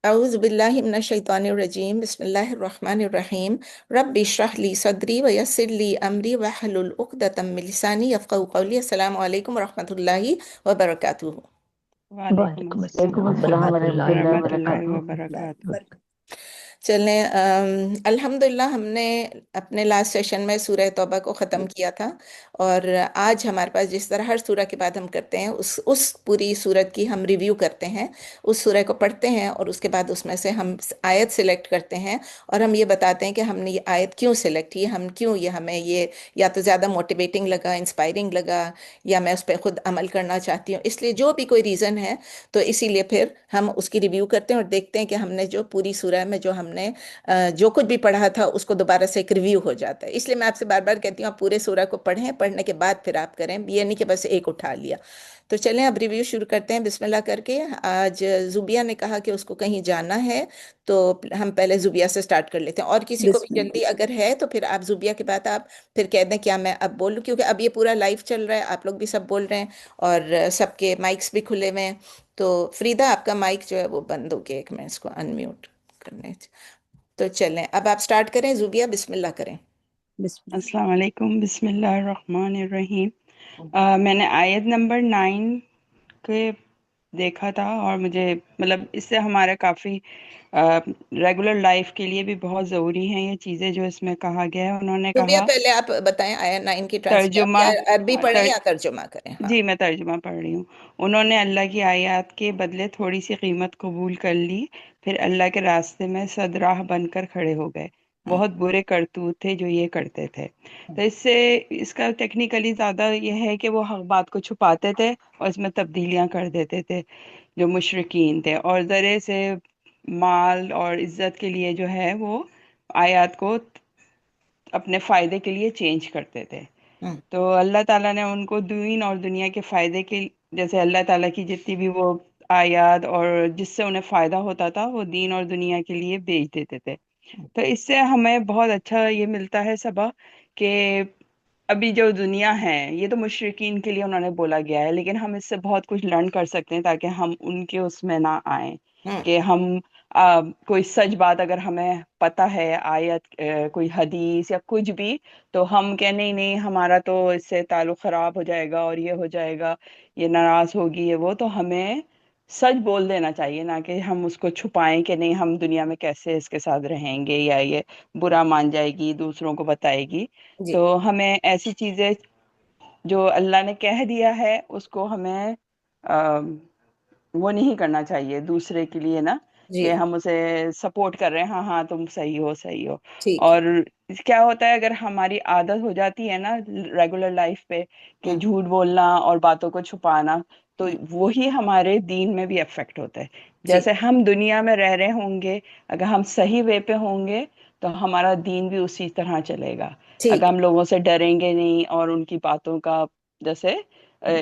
अऊज़ु बिल्लाहि मिनश शैतानिर रजीम बिस्मिल्लाहिर रहमानिर रहीम रब्बि इश्रह ली सदरी व यस्सिर ली अमरी वहलुल उक़दतम मिन लिसानी यफ़क़हू क़ौली। अस्सलामु अलैकुम व रहमतुल्लाहि व बरकातुहू। वालेकुम वालेकुम अस्सलाम अस्सलाम वरहमतुल्लाहि वरहमतुल्लाहि वबरकातुहू। वबरकातुह। चलें, अल्हम्दुलिल्लाह हमने अपने लास्ट सेशन में सूरह तौबा को ख़त्म किया था। और आज हमारे पास जिस तरह हर सूरह के बाद हम करते हैं उस पूरी सूरत की हम रिव्यू करते हैं। उस सूरह को पढ़ते हैं और उसके बाद उसमें से हम आयत सिलेक्ट करते हैं और हम ये बताते हैं कि हमने ये आयत क्यों सिलेक्ट की, हम क्यों ये हमें ये या तो ज़्यादा मोटिवेटिंग लगा, इंस्पायरिंग लगा, या मैं उस पर खुद अमल करना चाहती हूँ, इसलिए जो भी कोई रीज़न है तो इसीलिए फिर हम उसकी रिव्यू करते हैं और देखते हैं कि हमने जो पूरी सूरह में जो हमने जो कुछ भी पढ़ा था उसको दोबारा से एक रिव्यू हो जाता है। इसलिए मैं आपसे बार बार कहती हूँ आप पूरे सूरह को पढ़ें, पढ़ने के बाद फिर आप करें, ये नहीं कि बस एक उठा लिया। तो चलें अब रिव्यू शुरू करते हैं बिस्मिल्लाह करके। आज जुबिया ने कहा कि उसको कहीं जाना है, तो हम पहले जुबिया से स्टार्ट कर लेते हैं। और किसी को भी जल्दी बिस्मिल्लाह। अगर है तो फिर आप जुबिया के बाद आप फिर कह दें क्या मैं अब बोलूं, क्योंकि अब ये पूरा लाइव चल रहा है, आप लोग भी सब बोल रहे हैं और सबके माइक्स भी खुले हुए हैं। तो फ्रीदा आपका माइक जो है वो बंद हो गया, एक मैं इसको अनम्यूट करने। तो चलें अब आप स्टार्ट करें, जुबिया बिस्मिल्लाह करें। अस्सलाम वालेकुम बिस्मिल्लाहिर रहमानिर रहीम। मैंने आयत नंबर 9 के देखा था और मुझे मतलब इससे हमारा काफ़ी रेगुलर लाइफ के लिए भी बहुत ज़रूरी हैं ये चीज़ें जो इसमें कहा गया है। उन्होंने जुबिया कहा पहले आप बताएं आया 9 की ट्रांसलेशन, आप तर्जुमा क्या अरबी पढ़ें तर, या तर्जुमा करें? हाँ। जी मैं तर्जुमा पढ़ रही हूँ। उन्होंने अल्लाह की आयत के बदले थोड़ी सी कीमत कबूल कर ली, फिर अल्लाह के रास्ते में सदराह बनकर खड़े हो गए। हम्म, बहुत बुरे करतूत थे जो ये करते थे। तो इससे इसका टेक्निकली ज़्यादा ये है कि वो हक बात को छुपाते थे और इसमें तब्दीलियां कर देते थे जो मुशरिकीन थे, और ज़रे से माल और इज्जत के लिए जो है वो आयत को अपने फ़ायदे के लिए चेंज करते थे। हम्म, तो अल्लाह ताला ने उनको दीन और दुनिया के फ़ायदे के, जैसे अल्लाह ताला की जितनी भी वो आयत और जिससे उन्हें फ़ायदा होता था वो दीन और दुनिया के लिए बेच देते थे। तो इससे हमें बहुत अच्छा ये मिलता है सबक कि अभी जो दुनिया है ये तो मुशरिकीन के लिए उन्होंने बोला गया है, लेकिन हम इससे बहुत कुछ लर्न कर सकते हैं ताकि हम उनके उसमें ना आए। हम्म, कि हम कोई सच बात अगर हमें पता है आयत कोई हदीस या कुछ भी, तो हम कह नहीं नहीं हमारा तो इससे ताल्लुक खराब हो जाएगा और ये हो जाएगा, ये नाराज होगी ये वो, तो हमें सच बोल देना चाहिए, ना कि हम उसको छुपाएं कि नहीं हम दुनिया में कैसे इसके साथ रहेंगे या ये बुरा मान जाएगी दूसरों को बताएगी। जी तो हमें ऐसी चीजें जो अल्लाह ने कह दिया है उसको हमें अ, वो नहीं करना चाहिए दूसरे के लिए ना, जी कि हम उसे सपोर्ट कर रहे हैं हाँ हाँ तुम सही हो। ठीक है। और क्या होता है अगर हमारी आदत हो जाती है ना रेगुलर लाइफ पे कि हम्म, झूठ बोलना और बातों को छुपाना, तो हम्म, वही हमारे दीन में भी अफेक्ट होता है। जी जैसे हम दुनिया में रह रहे होंगे, अगर हम सही वे पे होंगे तो हमारा दीन भी उसी तरह चलेगा। अगर ठीक हम लोगों से डरेंगे नहीं और उनकी बातों का जैसे है।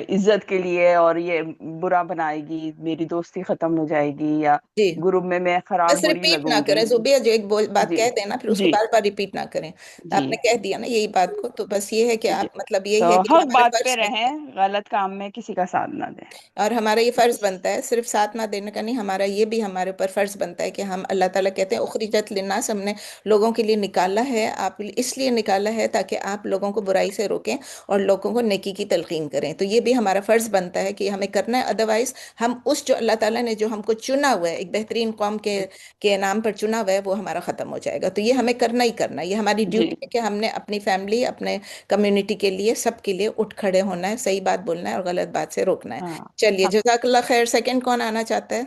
इज्जत के लिए और ये बुरा बनाएगी, मेरी दोस्ती खत्म हो जाएगी या जी ग्रुप में मैं खराब बस बुरी रिपीट ना लगूंगी। करें, जुबिया जो एक बोल बात जी कह देना फिर उसको जी बार बार रिपीट ना करें। तो जी आपने कह दिया ना यही बात को, तो बस ये है कि जी। आप मतलब तो यही है कि हक हमारा बात पे फर्ज बनता है। रहें, गलत काम में किसी का साथ ना दें। और हमारा ये फर्ज बनता है, सिर्फ साथ ना देने का नहीं, हमारा ये भी हमारे ऊपर फर्ज बनता है कि हम, अल्लाह ताला कहते हैं उखरिजत लिन्नास, हमने लोगों के लिए निकाला है, आप इसलिए निकाला है ताकि आप लोगों को बुराई से रोकें और लोगों को नेकी की तलकीन करें। तो ये भी हमारा फर्ज बनता है कि हमें करना है, अदरवाइज हम उस जो अल्लाह ताला ने जो हमको चुना हुआ है, एक बेहतरीन कौम के नाम पर चुना हुआ है, वो हमारा खत्म हो जाएगा। तो ये हमें करना ही करना है, ये हमारी जी ड्यूटी है कि हमने अपनी फैमिली, अपने कम्युनिटी के लिए, सबके लिए उठ खड़े होना है, सही बात बोलना है और गलत बात से रोकना है। हाँ चलिए हाँ। जज़ाकल्लाह खैर। सेकंड कौन आना चाहता है?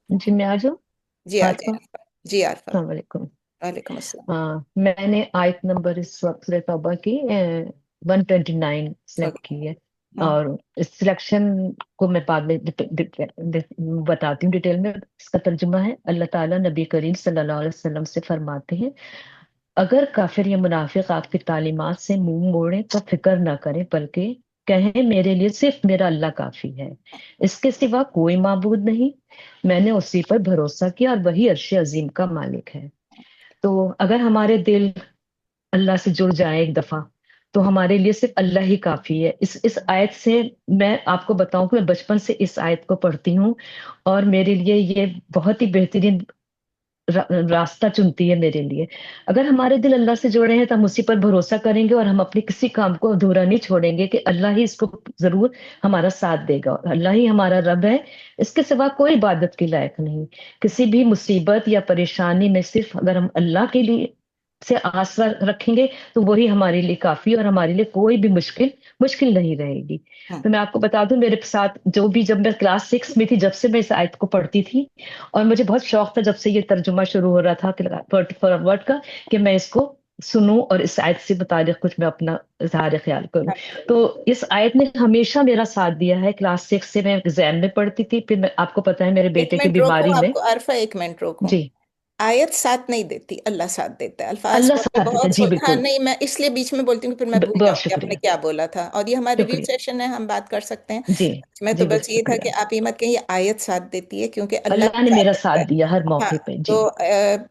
जी मैं आ जाऊँ। जी आ जाए आरिफा। आरफा। जी आरफा। अस्सलाम वालेकुम। वालेकुम अस्सलाम। हाँ, मैंने आयत नंबर इस वक्त सूरह तौबा की 129 सेलेक्ट ओके। की है। हम्म, और इस सिलेक्शन को मैं बाद में बताती हूँ डिटेल में। इसका तर्जुमा है, अल्लाह ताला नबी करीम सल्लल्लाहु अलैहि वसल्लम से फरमाते हैं, अगर काफिर या मुनाफिक आपकी तालीमात से मुंह मोड़े तो फिक्र ना करें, बल्कि कहें मेरे लिए सिर्फ मेरा अल्लाह काफी है, इसके सिवा कोई माबूद नहीं, मैंने उसी पर भरोसा किया और वही अर्श अजीम का मालिक है। तो अगर हमारे दिल अल्लाह से जुड़ जाए एक दफा, तो हमारे लिए सिर्फ अल्लाह ही काफी है। इस आयत से मैं आपको बताऊं कि मैं बचपन से इस आयत को पढ़ती हूँ और मेरे लिए ये बहुत ही बेहतरीन रास्ता चुनती है मेरे लिए। अगर हमारे दिल अल्लाह से जुड़े हैं तो हम उसी पर भरोसा करेंगे, और हम अपने किसी काम को अधूरा नहीं छोड़ेंगे कि अल्लाह ही इसको जरूर हमारा साथ देगा, और अल्लाह ही हमारा रब है। इसके सिवा कोई इबादत के लायक नहीं। किसी भी मुसीबत या परेशानी में सिर्फ अगर हम अल्लाह के लिए से आसरा रखेंगे तो वही हमारे लिए काफी, और हमारे लिए कोई भी मुश्किल मुश्किल नहीं रहेगी। हाँ। तो मैं आपको बता दूं, मेरे साथ जो भी, जब मैं क्लास 6 में थी, जब से मैं इस आयत को पढ़ती थी, और मुझे बहुत शौक था जब से ये तर्जुमा शुरू हो रहा था कि वर्ड फॉर वर्ड का, कि मैं इसको सुनूं और इस आयत से मुतालिक कुछ मैं अपना इजहार ख्याल करूं। तो इस आयत ने हमेशा मेरा साथ दिया है। क्लास 6 से मैं एग्जाम में पढ़ती थी, फिर मैं, आपको पता है मेरे एक बेटे की मिनट रोको बीमारी में। आपको, अरफा एक मिनट रोको। जी। आयत साथ नहीं देती, अल्लाह साथ देता है। अल्फाज अल्लाह को भी साथ देता है, बहुत जी हाँ बिल्कुल। नहीं, मैं इसलिए बीच में बोलती हूँ कि फिर मैं भूल बहुत जाऊंगी आपने शुक्रिया। क्या बोला था, और ये हमारा रिव्यू शुक्रिया। सेशन है, हम बात कर सकते हैं। जी। मैं तो जी बस बिल्कुल ये था कि शुक्रिया। आप ये मत कहिए आयत साथ देती है, क्योंकि अल्लाह अल्लाह भी ने साथ मेरा देता साथ है। दिया हर हाँ। मौके पे, जी। तो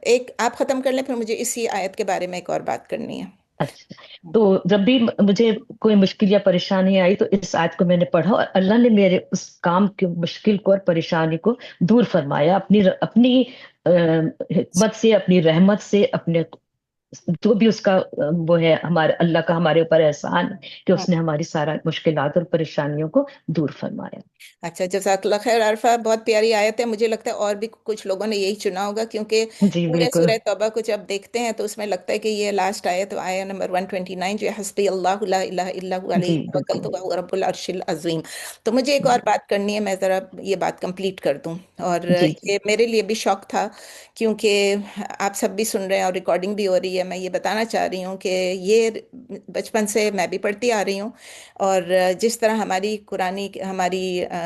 एक आप खत्म कर लें, फिर मुझे इसी आयत के बारे में एक और बात करनी है। अच्छा। तो जब भी मुझे कोई मुश्किल या परेशानी आई तो इस आयत को मैंने पढ़ा, और अल्लाह ने मेरे उस काम की मुश्किल को और परेशानी को दूर फरमाया, अपनी अपनी हिकमत से, अपनी रहमत से, अपने जो भी उसका वो है, हमारे अल्लाह का हमारे ऊपर एहसान है कि हाँ। उसने हमारी सारा मुश्किलात और परेशानियों को दूर फरमाया। अच्छा, जज़ाकल्लाह खैर अरफा, बहुत प्यारी आयत है। मुझे लगता है और भी कुछ लोगों ने यही चुना होगा, क्योंकि जी पूरे बिल्कुल। सूरह तौबा को जब देखते हैं तो उसमें लगता है कि ये लास्ट आयत, आया नंबर 129, जो है हस्बी अल्लाहु ला इलाहा इल्ला हु अलैहि जी तवक्कलतु बिल्कुल। व हुवा रब्बुल अर्शिल अज़ीम। तो मुझे एक और जी। बात करनी है, मैं ज़रा ये बात कंप्लीट कर दूं। और जी। जी। ये मेरे लिए भी शौक था, क्योंकि आप सब भी सुन रहे हैं और रिकॉर्डिंग भी हो रही है। मैं ये बताना चाह रही हूँ कि ये बचपन से मैं भी पढ़ती आ रही हूँ। और जिस तरह हमारी कुरानी, हमारी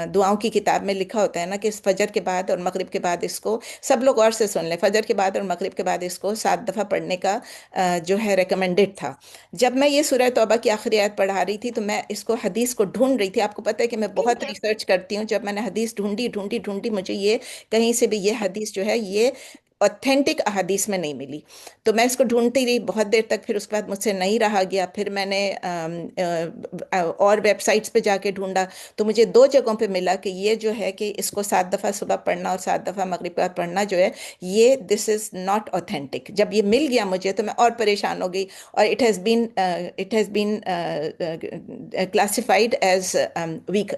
दुआओं की किताब में लिखा होता है ना कि इस फजर के बाद और मगरिब के बाद इसको, सब लोग गौर से सुन लें, फजर के बाद और मगरिब के बाद इसको 7 दफ़ा पढ़ने का जो है रिकमेंडेड था। जब मैं ये सूरह तौबा की आखिरी आयत पढ़ा रही थी तो मैं इसको हदीस को ढूंढ रही थी। आपको पता है कि मैं बहुत रिसर्च करती हूँ। जब मैंने हदीस ढूंढी ढूंढी ढूंढी, मुझे ये कहीं से भी ये हदीस जो है ये ऑथेंटिक अहादीस में नहीं मिली। तो मैं इसको ढूंढती रही बहुत देर तक, फिर उसके बाद मुझसे नहीं रहा गया। फिर मैंने और वेबसाइट्स पे जाके ढूंढा, तो मुझे 2 जगहों पे मिला कि ये जो है कि इसको 7 दफ़ा सुबह पढ़ना और 7 दफ़ा मगरिब के बाद पढ़ना जो है, ये दिस इज नॉट ऑथेंटिक। जब ये मिल गया मुझे तो मैं और परेशान हो गई। और it has been classified as weak,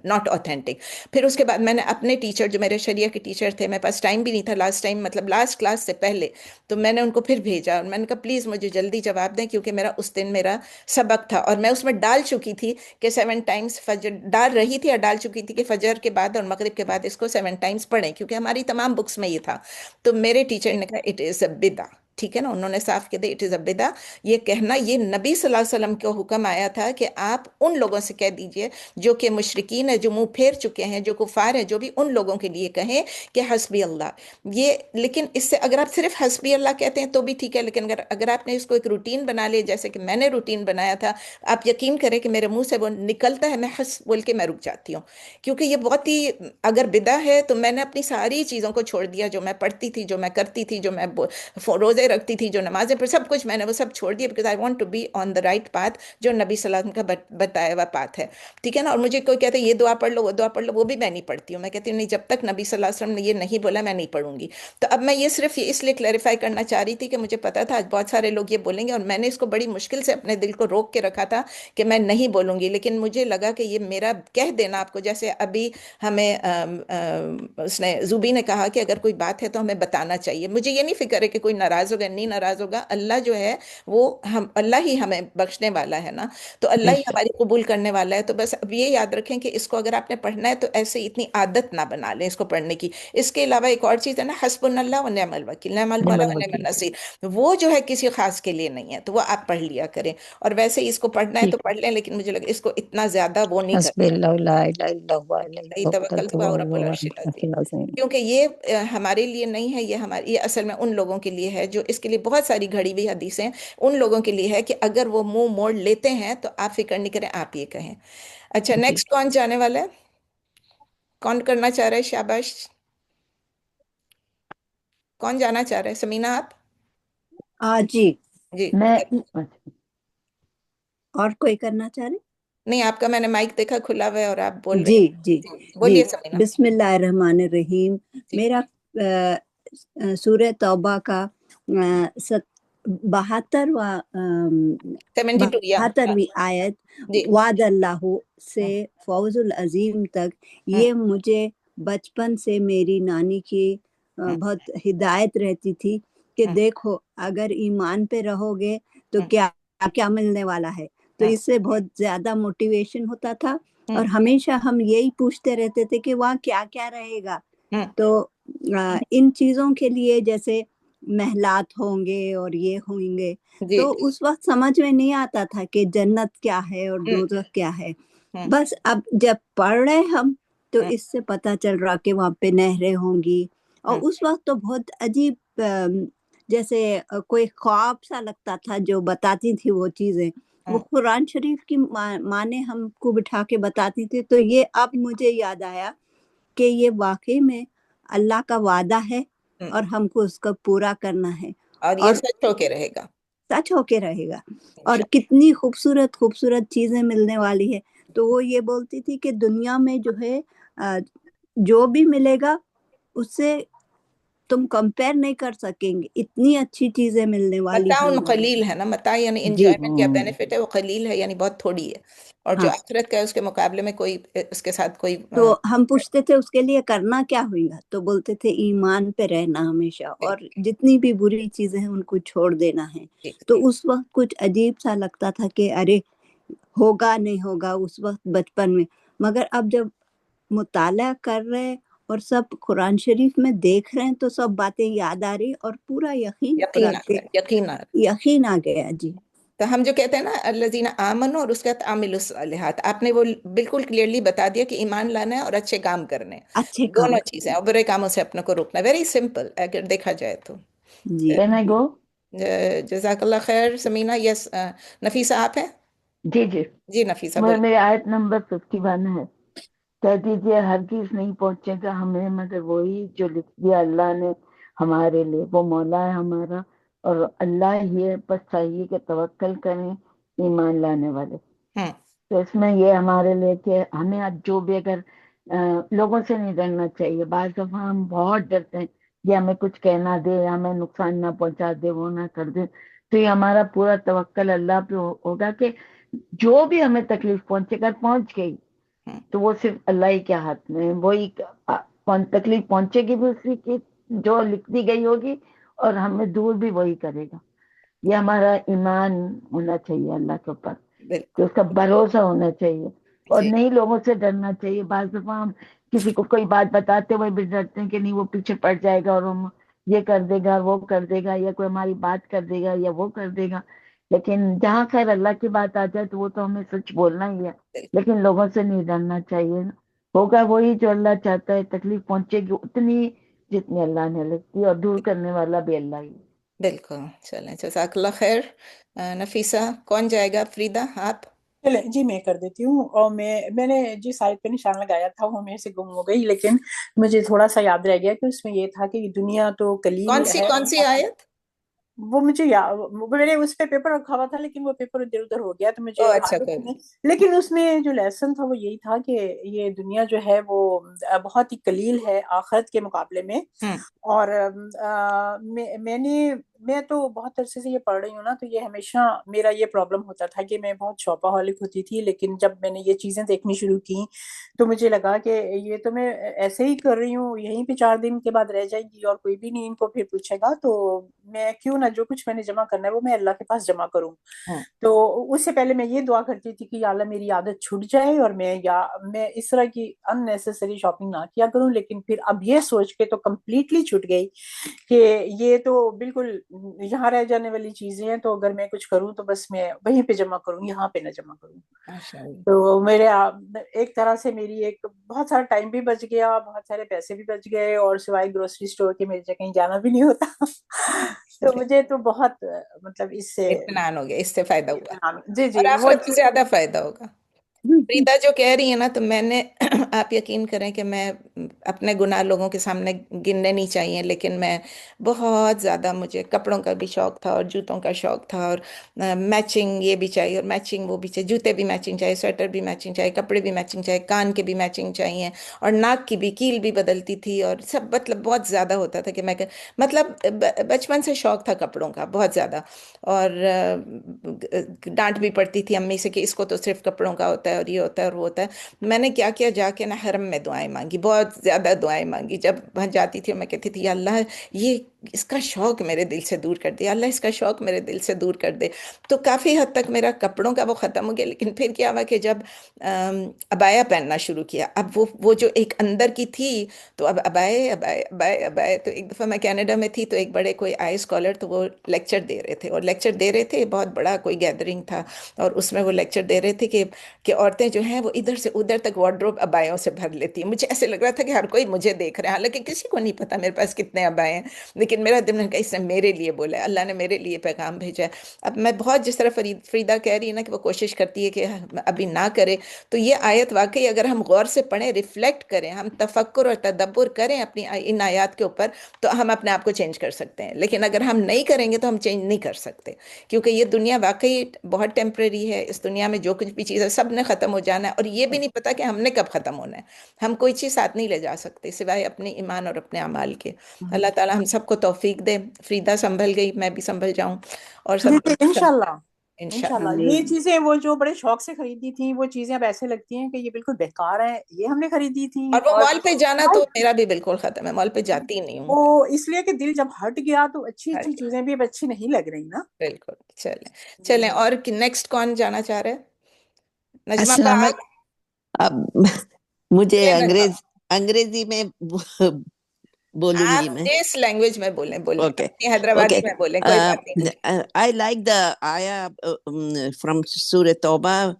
not authentic. फिर उसके बाद मैंने अपने टीचर, जो मेरे शरिया के टीचर थे, मेरे पास टाइम भी नहीं था लास्ट टाइम, मतलब लास्ट क्लास से पहले, तो मैंने उनको फिर भेजा और मैंने कहा प्लीज़ मुझे जल्दी जवाब दें, क्योंकि मेरा उस दिन मेरा सबक था और मैं उसमें डाल चुकी थी कि 7 टाइम्स फजर, डाल रही थी और डाल चुकी थी कि फजर के बाद और मगरिब के बाद इसको 7 टाइम्स पढ़ें, क्योंकि हमारी तमाम बुक्स में ये था। तो मेरे टीचर ने कहा इट इज़ अ बिदा। ठीक है ना, उन्होंने साफ कह दिया इट इज़ अ बिदा। ये कहना, ये नबी सल्लल्लाहु अलैहि वसल्लम को हुक्म आया था कि आप उन लोगों से कह दीजिए जो कि मुशरिकीन है, जो मुंह फेर चुके हैं, जो कुफार है, जो भी, उन लोगों के लिए कहें कि हस्बी अल्लाह। ये, लेकिन इससे अगर आप सिर्फ हस्बी अल्लाह कहते हैं तो भी ठीक है, लेकिन अगर अगर आपने इसको एक रूटीन बना लिया, जैसे कि मैंने रूटीन बनाया था, आप यकीन करें कि मेरे मुंह से वो निकलता है, मैं हंस बोल के मैं रुक जाती हूँ। क्योंकि ये बहुत ही, अगर बिदा है तो मैंने अपनी सारी चीज़ों को छोड़ दिया, जो मैं पढ़ती थी, जो मैं करती थी, जो मैं रोजे रखती थी, जो नमाजें पर, सब कुछ मैंने वो सब छोड़ दिया, because I want to be on the right path, जो नबी सल्लल्लाहु अलैहि वसल्लम का बताया हुआ पाथ है। ठीक है ना। और मुझे कोई कहता है ये दुआ पढ़ लो, वो दुआ पढ़ लो, वो भी मैं नहीं पढ़ती हूँ। मैं कहती हूँ नहीं, जब तक नबी सल्लल्लाहु अलैहि वसल्लम ने ये नहीं बोला मैं नहीं पढ़ूंगी। तो अब मैं ये सिर्फ ये इसलिए क्लैरिफाई करना चाह रही थी कि मुझे पता था आज बहुत सारे लोग ये बोलेंगे, और मैंने इसको बड़ी मुश्किल से अपने दिल को रोक के रखा था कि मैं नहीं बोलूंगी, लेकिन मुझे लगा कि ये मेरा कह देना आपको, जैसे अभी हमें उसने जूबी ने कहा कि अगर कोई बात है तो हमें बताना चाहिए। मुझे ये नहीं फिक्र है कि कोई नाराज होगा नहीं नाराज होगा, अल्लाह जो है वो, हम अल्लाह ही हमें बख्शने वाला है ना, तो अल्लाह ही बेशक। हमारी कबूल करने वाला है। तो बस अब ये याद रखें कि इसको अगर आपने पढ़ना है तो ऐसे इतनी आदत ना बना लें इसको पढ़ने की। इसके अलावा एक और चीज़ है ना, हस्बुनल्लाह व निअमल वकील, निअमल मौला निमल व निअमल वकील। नसीर, वो जो है किसी खास के लिए नहीं है, तो वो आप पढ़ लिया करें। और वैसे ही इसको पढ़ना है तो ठीक। पढ़ लें, लेकिन मुझे लगा इसको इतना ज्यादा वो नहीं हस्बी करना। अल्लाह ला इलाहा इल्ला हुवा अलैहि सही, तवक्कलतु तवक्कलतु व अला हुवा रब्बिल अर्शिल रब्बुल अज़ीम। अर्शिल अज़ीम। क्योंकि ये हमारे लिए नहीं है, ये हमारे, ये असल में उन लोगों के लिए है जो, इसके लिए बहुत सारी घड़ी हुई हदीसें उन लोगों के लिए है कि अगर वो मुंह मोड़ लेते हैं तो आप फिक्र नहीं करें, आप ये कहें। अच्छा, जी। नेक्स्ट कौन जाने वाला है? कौन करना चाह रहा है? शाबाश। कौन जाना चाह रहा है? समीना आप? जी। जी। मैं। और कोई करना चाह रहे? नहीं, आपका मैंने माइक देखा खुला हुआ है और आप बोल रहे जी हैं। जी जी, जी। बोलिए समीना। बिस्मिल्लाहिर्रहमानिर्रहीम। जी। मेरा सूरह तौबा का 72वीं आयत जी वाद अल्लाह से फौजुल अजीम तक, ये मुझे बचपन से मेरी नानी की बहुत हिदायत रहती थी कि देखो अगर ईमान पे रहोगे तो क्या क्या मिलने वाला है। तो इससे बहुत ज्यादा मोटिवेशन होता था और हमेशा हम यही पूछते रहते थे कि वहाँ क्या क्या रहेगा। तो इन चीजों के लिए जैसे महलात होंगे और ये होंगे, तो उस वक्त समझ में नहीं आता था कि जन्नत क्या है और दोज़ख क्या है। बस अब जब पढ़ रहे हम तो इससे पता चल रहा कि वहाँ पे नहरें होंगी। और उस वक्त तो बहुत अजीब जैसे कोई ख्वाब सा लगता था जो बताती थी वो चीजें। वो कुरान शरीफ की माँ ने हमको बिठा के बताती थी। तो ये अब मुझे याद आया कि ये वाकई में अल्लाह का वादा है और हमको उसका पूरा करना है और ये सच होके रहेगा, सच होके रहेगा। और कितनी खूबसूरत खूबसूरत चीजें मिलने वाली है। तो वो ये बोलती थी कि दुनिया में जो है जो भी मिलेगा उससे तुम कंपेयर नहीं कर सकेंगे, इतनी अच्छी चीजें मिलने वाली मताउन हैं। कलील है ना, मता यानी जी एंजॉयमेंट या बेनिफिट है, वो कलील है यानी बहुत थोड़ी है, और जो हाँ। आखिरत का है उसके मुकाबले में कोई उसके साथ कोई तो हम पूछते थे उसके लिए करना क्या होगा, तो बोलते थे ईमान पे रहना हमेशा और जितनी भी बुरी चीजें हैं उनको छोड़ देना है। तो उस वक्त कुछ अजीब सा लगता था कि अरे होगा नहीं होगा उस वक्त बचपन में। मगर अब जब मुताला कर रहे और सब कुरान शरीफ में देख रहे हैं तो सब बातें याद आ रही और पूरा यकीन आ गया। जी तो हम जो कहते हैं ना अल्लज़ीना आमनू और उसके बाद आमिलुस सालिहात, आपने वो बिल्कुल क्लियरली बता दिया कि ईमान लाना है और अच्छे काम करने हैं, अच्छे काम दोनों चीजें, और बुरे कामों से अपने को रोकना। वेरी सिंपल अगर देखा जाए तो। जी कैन आई गो? जज़ाकल्लाह खैर। समीना, यस। नफीसा आप हैं? जी जी, जी नफीसा बोलिए। मेरे आयत नंबर 51 है। कह दीजिए हरगिज नहीं पहुंचेगा हमें मगर वही जो लिख दिया अल्लाह ने हमारे लिए। वो मौला है हमारा और अल्लाह ही है, बस चाहिए कि तवक्कल करें ईमान लाने वाले। तो इसमें ये हमारे लिए कि हमें आज जो भी अगर लोगों से नहीं डरना चाहिए। बार दफा हम बहुत डरते हैं ये हमें कुछ कहना दे, हमें नुकसान ना पहुंचा दे, वो ना कर दे। तो ये हमारा पूरा तवक्कल अल्लाह पे होगा कि जो भी हमें तकलीफ पहुंचेगा, पहुंच गई तो वो सिर्फ अल्लाह ही के हाथ में है। वही तकलीफ पहुंचेगी भी उसी की जो लिख दी गई होगी और हमें दूर भी वही करेगा। ये हमारा ईमान होना चाहिए अल्लाह के ऊपर, कि उसका भरोसा होना चाहिए और नहीं लोगों से डरना चाहिए। बार दफा हम किसी को कोई बात बताते हुए भी डरते हैं कि नहीं वो पीछे पड़ जाएगा और हम ये कर देगा, वो कर देगा, या कोई हमारी बात कर देगा या वो कर देगा। लेकिन जहाँ खैर अल्लाह की बात आ जाए तो वो तो हमें सच बोलना ही है, लेकिन लोगों से नहीं डरना चाहिए। होगा वही जो अल्लाह चाहता है, तकलीफ पहुंचेगी उतनी जितनी अल्लाह ने लिखी और दूर करने वाला भी अल्लाह ही। बिल्कुल। चलें, जज़ाकल्लाह खैर। नफीसा कौन जाएगा? फरीदा आप? चले जी, मैं कर देती हूँ। और मैंने जिस आयत पे निशान लगाया था वो मेरे से गुम हो गई, लेकिन मुझे थोड़ा सा याद रह गया कि उसमें ये था कि दुनिया तो कलील है। कौन सी आयत? वो मुझे मैंने उस पे पेपर रखा हुआ था लेकिन वो पेपर इधर उधर हो गया तो मुझे अच्छा हालत कोई में। लेकिन उसमें जो लेसन था वो यही था कि ये दुनिया जो है वो बहुत ही कलील है आखिरत के मुकाबले में। और मैं तो बहुत अरसे से ये पढ़ रही हूँ ना, तो ये हमेशा मेरा ये प्रॉब्लम होता था कि मैं बहुत शॉपाहॉलिक होती थी। लेकिन जब मैंने ये चीजें देखनी शुरू की तो मुझे लगा कि ये तो मैं ऐसे ही कर रही हूँ, यहीं पे 4 दिन के बाद रह जाएंगी और कोई भी नहीं इनको फिर पूछेगा, तो मैं क्यों ना जो कुछ मैंने जमा करना है वो मैं अल्लाह के पास जमा करूँ। तो उससे पहले मैं ये दुआ करती थी कि या अल्लाह मेरी आदत छूट जाए और मैं इस तरह की अननेसेसरी शॉपिंग ना किया करूं। लेकिन फिर अब ये सोच के तो कम्प्लीटली छूट गई कि ये तो बिल्कुल यहाँ रह जाने वाली चीजें हैं, तो अगर मैं कुछ करूं तो बस मैं वहीं पे जमा करूं, यहाँ पे ना जमा करूं। तो मेरे एक तरह से मेरी एक बहुत सारा टाइम भी बच गया, बहुत सारे पैसे भी बच गए और सिवाय ग्रोसरी स्टोर के मेरे कहीं जाना भी नहीं होता। तो मुझे तो बहुत मतलब इससे इत्मीनान हो गया, इससे फायदा हुआ जी और जी वो आखिरत में ज्यादा फायदा होगा। फरीदा जो कह रही है ना, तो मैंने आप यकीन करें कि मैं अपने गुनाह लोगों के सामने गिनने नहीं चाहिए, लेकिन मैं बहुत ज़्यादा, मुझे कपड़ों का भी शौक था और जूतों का शौक था, और मैचिंग ये भी चाहिए और मैचिंग वो भी चाहिए, जूते भी मैचिंग चाहिए, स्वेटर भी मैचिंग चाहिए, कपड़े भी मैचिंग चाहिए, कान के भी मैचिंग चाहिए, और नाक की भी कील भी बदलती थी, और सब मतलब बहुत ज़्यादा होता था कि मतलब बचपन से शौक था कपड़ों का बहुत ज़्यादा। और डांट भी पड़ती थी अम्मी से कि इसको तो सिर्फ कपड़ों का होता है और ये होता है और वो होता है। मैंने क्या किया, जाके ना हरम में दुआएं मांगी, बहुत ज़्यादा दुआएं मांगी। जब वहाँ जाती थी मैं कहती थी, या अल्लाह ये इसका शौक मेरे दिल से दूर कर दे, या अल्लाह इसका शौक मेरे दिल से दूर कर दे। तो काफ़ी हद तक मेरा कपड़ों का वो ख़त्म हो गया। लेकिन फिर क्या हुआ कि जब अबाया पहनना शुरू किया, अब वो जो एक अंदर की थी, तो अब अबाए अबाए अबाए अबाए। तो एक दफ़ा मैं कनाडा में थी, तो एक बड़े कोई आए स्कॉलर, तो वो लेक्चर दे रहे थे, और लेक्चर दे रहे थे, बहुत बड़ा कोई गैदरिंग था, और उसमें वो लेक्चर दे रहे थे कि औरतें जो हैं वो इधर से उधर तक वार्डरोब अबायों से भर लेती हैं। मुझे ऐसे लग रहा था कि हर कोई मुझे देख रहा है, हालांकि किसी को नहीं पता मेरे पास कितने अबाए हैं, लेकिन मेरा दिल में कहा इसने मेरे लिए बोला है, अल्लाह ने मेरे लिए पैगाम भेजा है। अब मैं बहुत, जिस तरह फरीदा कह रही है ना कि वो कोशिश करती है कि अभी ना करे, तो ये आयत वाकई अगर हम गौर से पढ़ें, रिफ्लेक्ट करें, हम तफक्कुर और तदब्बुर करें अपनी इन आयत के ऊपर, तो हम अपने आप को चेंज कर सकते हैं। लेकिन अगर हम नहीं करेंगे तो हम चेंज नहीं कर सकते, क्योंकि ये दुनिया वाकई बहुत टेम्परेरी है। इस दुनिया में जो कुछ भी चीज़ है सब ने ख़त्म हो जाना है, और ये भी नहीं पता कि हमने कब ख़त्म होना है। हम कोई चीज़ साथ नहीं ले जा सकते सिवाय अपने ईमान और अपने अमाल के। अल्लाह ताला हम सबको तौफीक दे। फरीदा संभल गई, मैं भी संभल जाऊं, और जी सब जी, इंशाल्लाह। इंशाल्लाह इंशाल्लाह। ये आमीन। चीजें, वो जो बड़े शौक से खरीदी थी, वो चीजें अब ऐसे लगती हैं कि ये बिल्कुल बेकार है, ये हमने खरीदी थी। और वो और मॉल पे जाना तो मेरा भी बिल्कुल खत्म है, मॉल पे जाती ही नहीं हूँ। वो इसलिए कि दिल जब हट गया तो अच्छी अच्छी चीजें भी अब अच्छी नहीं लग रही ना। बिल्कुल। चलें चलें, और नेक्स्ट कौन जाना चाह रहे हैं? नजमा पा अस्सलाम आप? अब मुझे बोले नजमा, अंग्रेजी में बोलूंगी आप मैं. जिस लैंग्वेज में बोलें बोलें, Okay. अपनी हैदराबादी Okay. में बोलें, कोई बात नहीं मुझे। I like the ayah from Surah Tawbah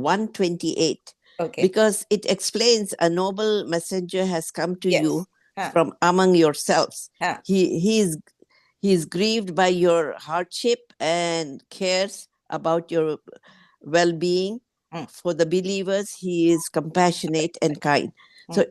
128 okay. because it explains a noble messenger has come to yes. you हाँ from among yourselves. हाँ He is grieved by your hardship and cares about your well-being. Hmm, For the believers, he is compassionate and kind. Hmm. So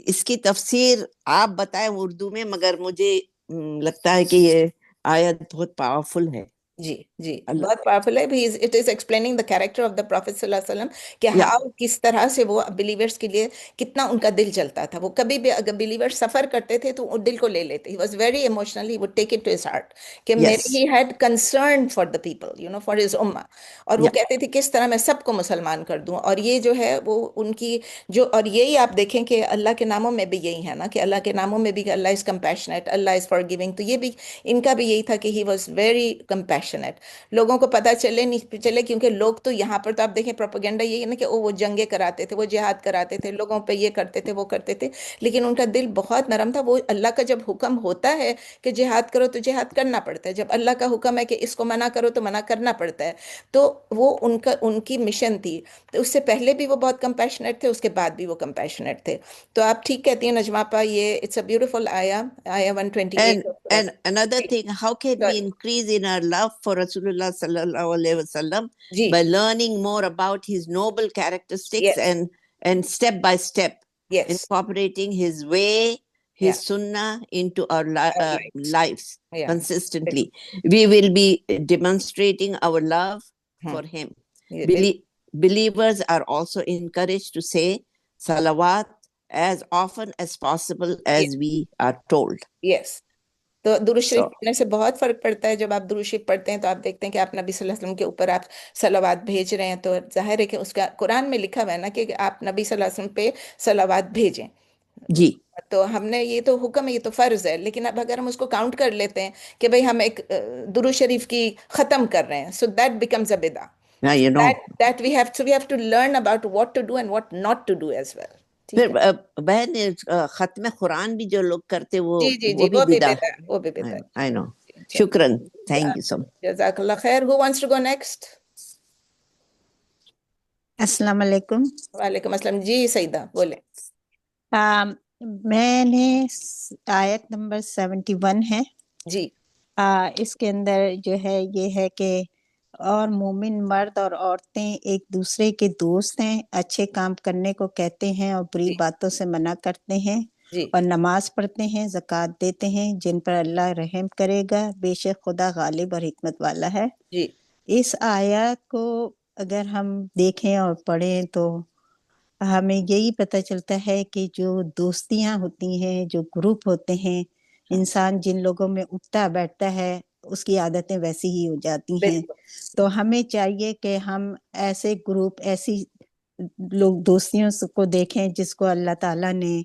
इसकी तफसीर आप बताएं उर्दू में, मगर मुझे लगता है कि ये आयत बहुत पावरफुल है. जी जी, अल्लाह. बहुत पावरफुल है भी। It is explaining the character of the profit सल्लल्लाहु अलैहि वसल्लम, कि या हाउ, किस तरह से वो बिलीवर्स के लिए कितना उनका दिल चलता था। वो कभी भी अगर बिलीवर्स सफर करते थे तो वो दिल को ले लेते, he was very emotional, he would take it to his heart, कि मेरे, yes. He had concern for the people, for his उम्मा। और वो या कहते थे किस तरह मैं सबको मुसलमान कर दूं। और ये जो है वो उनकी जो, और यही आप देखें कि अल्लाह के नामों में भी यही है ना, कि अल्लाह के नामों में भी Allah is compassionate, Allah is forgiving. तो ये भी इनका भी यही था कि ही वॉज वेरी कंपैशनेट। लोगों को पता चले नहीं चले, क्योंकि लोग तो यहाँ पर तो आप देखें प्रोपेगेंडा यही है ना कि वो जंगे कराते थे, वो जिहाद कराते थे, लोगों पे ये करते थे वो करते थे, लेकिन उनका दिल बहुत नरम था। वो अल्लाह का जब हुक्म होता है कि जिहाद करो तो जिहाद करना पड़ता है, जब अल्लाह का हुक्म है कि इसको मना करो तो मना करना पड़ता है। तो वो उनका, उनकी मिशन थी। तो उससे पहले भी वो बहुत कंपैशनेट थे, उसके बाद भी वो कंपैशनेट थे। तो आप ठीक कहती हैं नजमा पा, ये इट्स अ ब्यूटीफुल आया, आया 128 and another thing, how can we sorry increase in our love for Rasulullah sallallahu alaihi wasallam? जी। By learning more about his noble characteristics yes and step by step yes incorporating his way, या his sunnah into our likes lives या consistently. We will be demonstrating our love hmm, for him. ये बिल्कुल। Believers are also encouraged to say salawat as often as possible as we are told. Yes, तो दुरूद शरीफ So, पढ़ने से बहुत फर्क पड़ता है। जब आप दुरूद शरीफ पढ़ते हैं तो आप देखते हैं कि आप नबी सल्लल्लाहु अलैहि वसल्लम के ऊपर आप सलावत भेज रहे हैं, तो जाहिर है कि उसका कुरान में लिखा हुआ है ना कि आप नबी सल्लल्लाहु अलैहि वसल्लम पे सलावत भेजें। जी. तो हमने, ये तो हुक्म है, ये तो फर्ज है, लेकिन अब अगर हम उसको काउंट कर लेते हैं कि भाई हम एक दुरूद शरीफ की खत्म कर रहे हैं, सो दैट बिकम्स अ बिदा। Now, you know. That we have to learn about what to do and what not to do as well. ठीक फिर है। बहन खत्म कुरान भी जो लोग करते जी जी वो जी, भी वो भी बिदा. बेदा है, वो भी बेदा आई है। नो. चलिए, शुक्रन. Thank you so much. जज़ाकल्लाह खैर। Who wants to go next? अस्सलाम वालेकुम। वालेकुम अस्सलाम जी, सईदा बोले। मैंने आयत नंबर 71 है। जी इसके अंदर जो है ये है कि اور مومن مرد اور عورتیں ایک دوسرے کے دوست ہیں، اچھے کام کرنے کو کہتے ہیں اور بری جی باتوں سے منع کرتے ہیں، جی اور نماز پڑھتے ہیں، زکوٰۃ دیتے ہیں، جن پر اللہ رحم کرے گا، بے شک خدا غالب اور حکمت والا ہے۔ جی اس آیات کو اگر ہم دیکھیں اور پڑھیں تو ہمیں یہی پتہ چلتا ہے کہ جو دوستیاں ہوتی ہیں، جو گروپ ہوتے ہیں، انسان جن لوگوں میں اٹھتا بیٹھتا ہے اس کی عادتیں ویسی ہی ہو جاتی ہیں۔ بالکل تو ہمیں چاہیے کہ ہم ایسے گروپ، ایسی لوگ دوستیوں کو دیکھیں جس کو اللہ تعالیٰ نے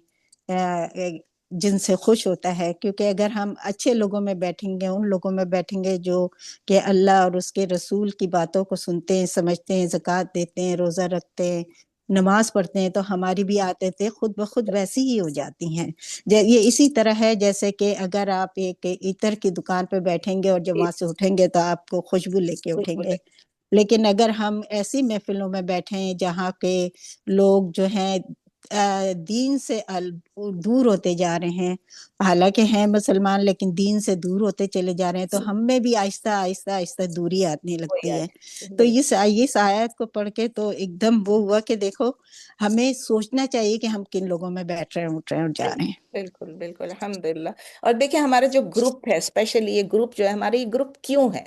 جن سے خوش ہوتا ہے، کیونکہ اگر ہم اچھے لوگوں میں بیٹھیں گے، ان لوگوں میں بیٹھیں گے جو کہ اللہ اور اس کے رسول کی باتوں کو سنتے ہیں، سمجھتے ہیں، زکوٰۃ دیتے ہیں، روزہ رکھتے ہیں، نماز پڑھتے ہیں، تو ہماری بھی عادتیں خود بخود ویسی ہی ہو جاتی ہیں۔ یہ اسی طرح ہے جیسے کہ اگر آپ ایک عطر کی دکان پہ بیٹھیں گے اور جب جی وہاں سے اٹھیں گے تو آپ کو خوشبو لے کے اٹھیں بالکل گے، لیکن اگر ہم ایسی محفلوں میں بیٹھیں جہاں کے لوگ جو ہیں دین سے دور ہوتے جا رہے ہیں، حالانکہ ہیں مسلمان لیکن دین سے دور ہوتے چلے جا رہے ہیں، تو ہم میں بھی آہستہ آہستہ آہستہ دوری آنے وہی لگتی ہے۔ آتی ہے، تو بالکل اس آیت کو پڑھ کے تو ایک دم وہ ہوا کہ دیکھو ہمیں سوچنا چاہیے کہ ہم کن لوگوں میں بیٹھ رہے ہیں، اٹھ رہے ہیں اور جا رہے ہیں۔ بالکل بالکل الحمدللہ۔ اور دیکھیں ہمارا جو گروپ ہے، اسپیشلی یہ گروپ جو ہے ہمارا، یہ گروپ کیوں ہے؟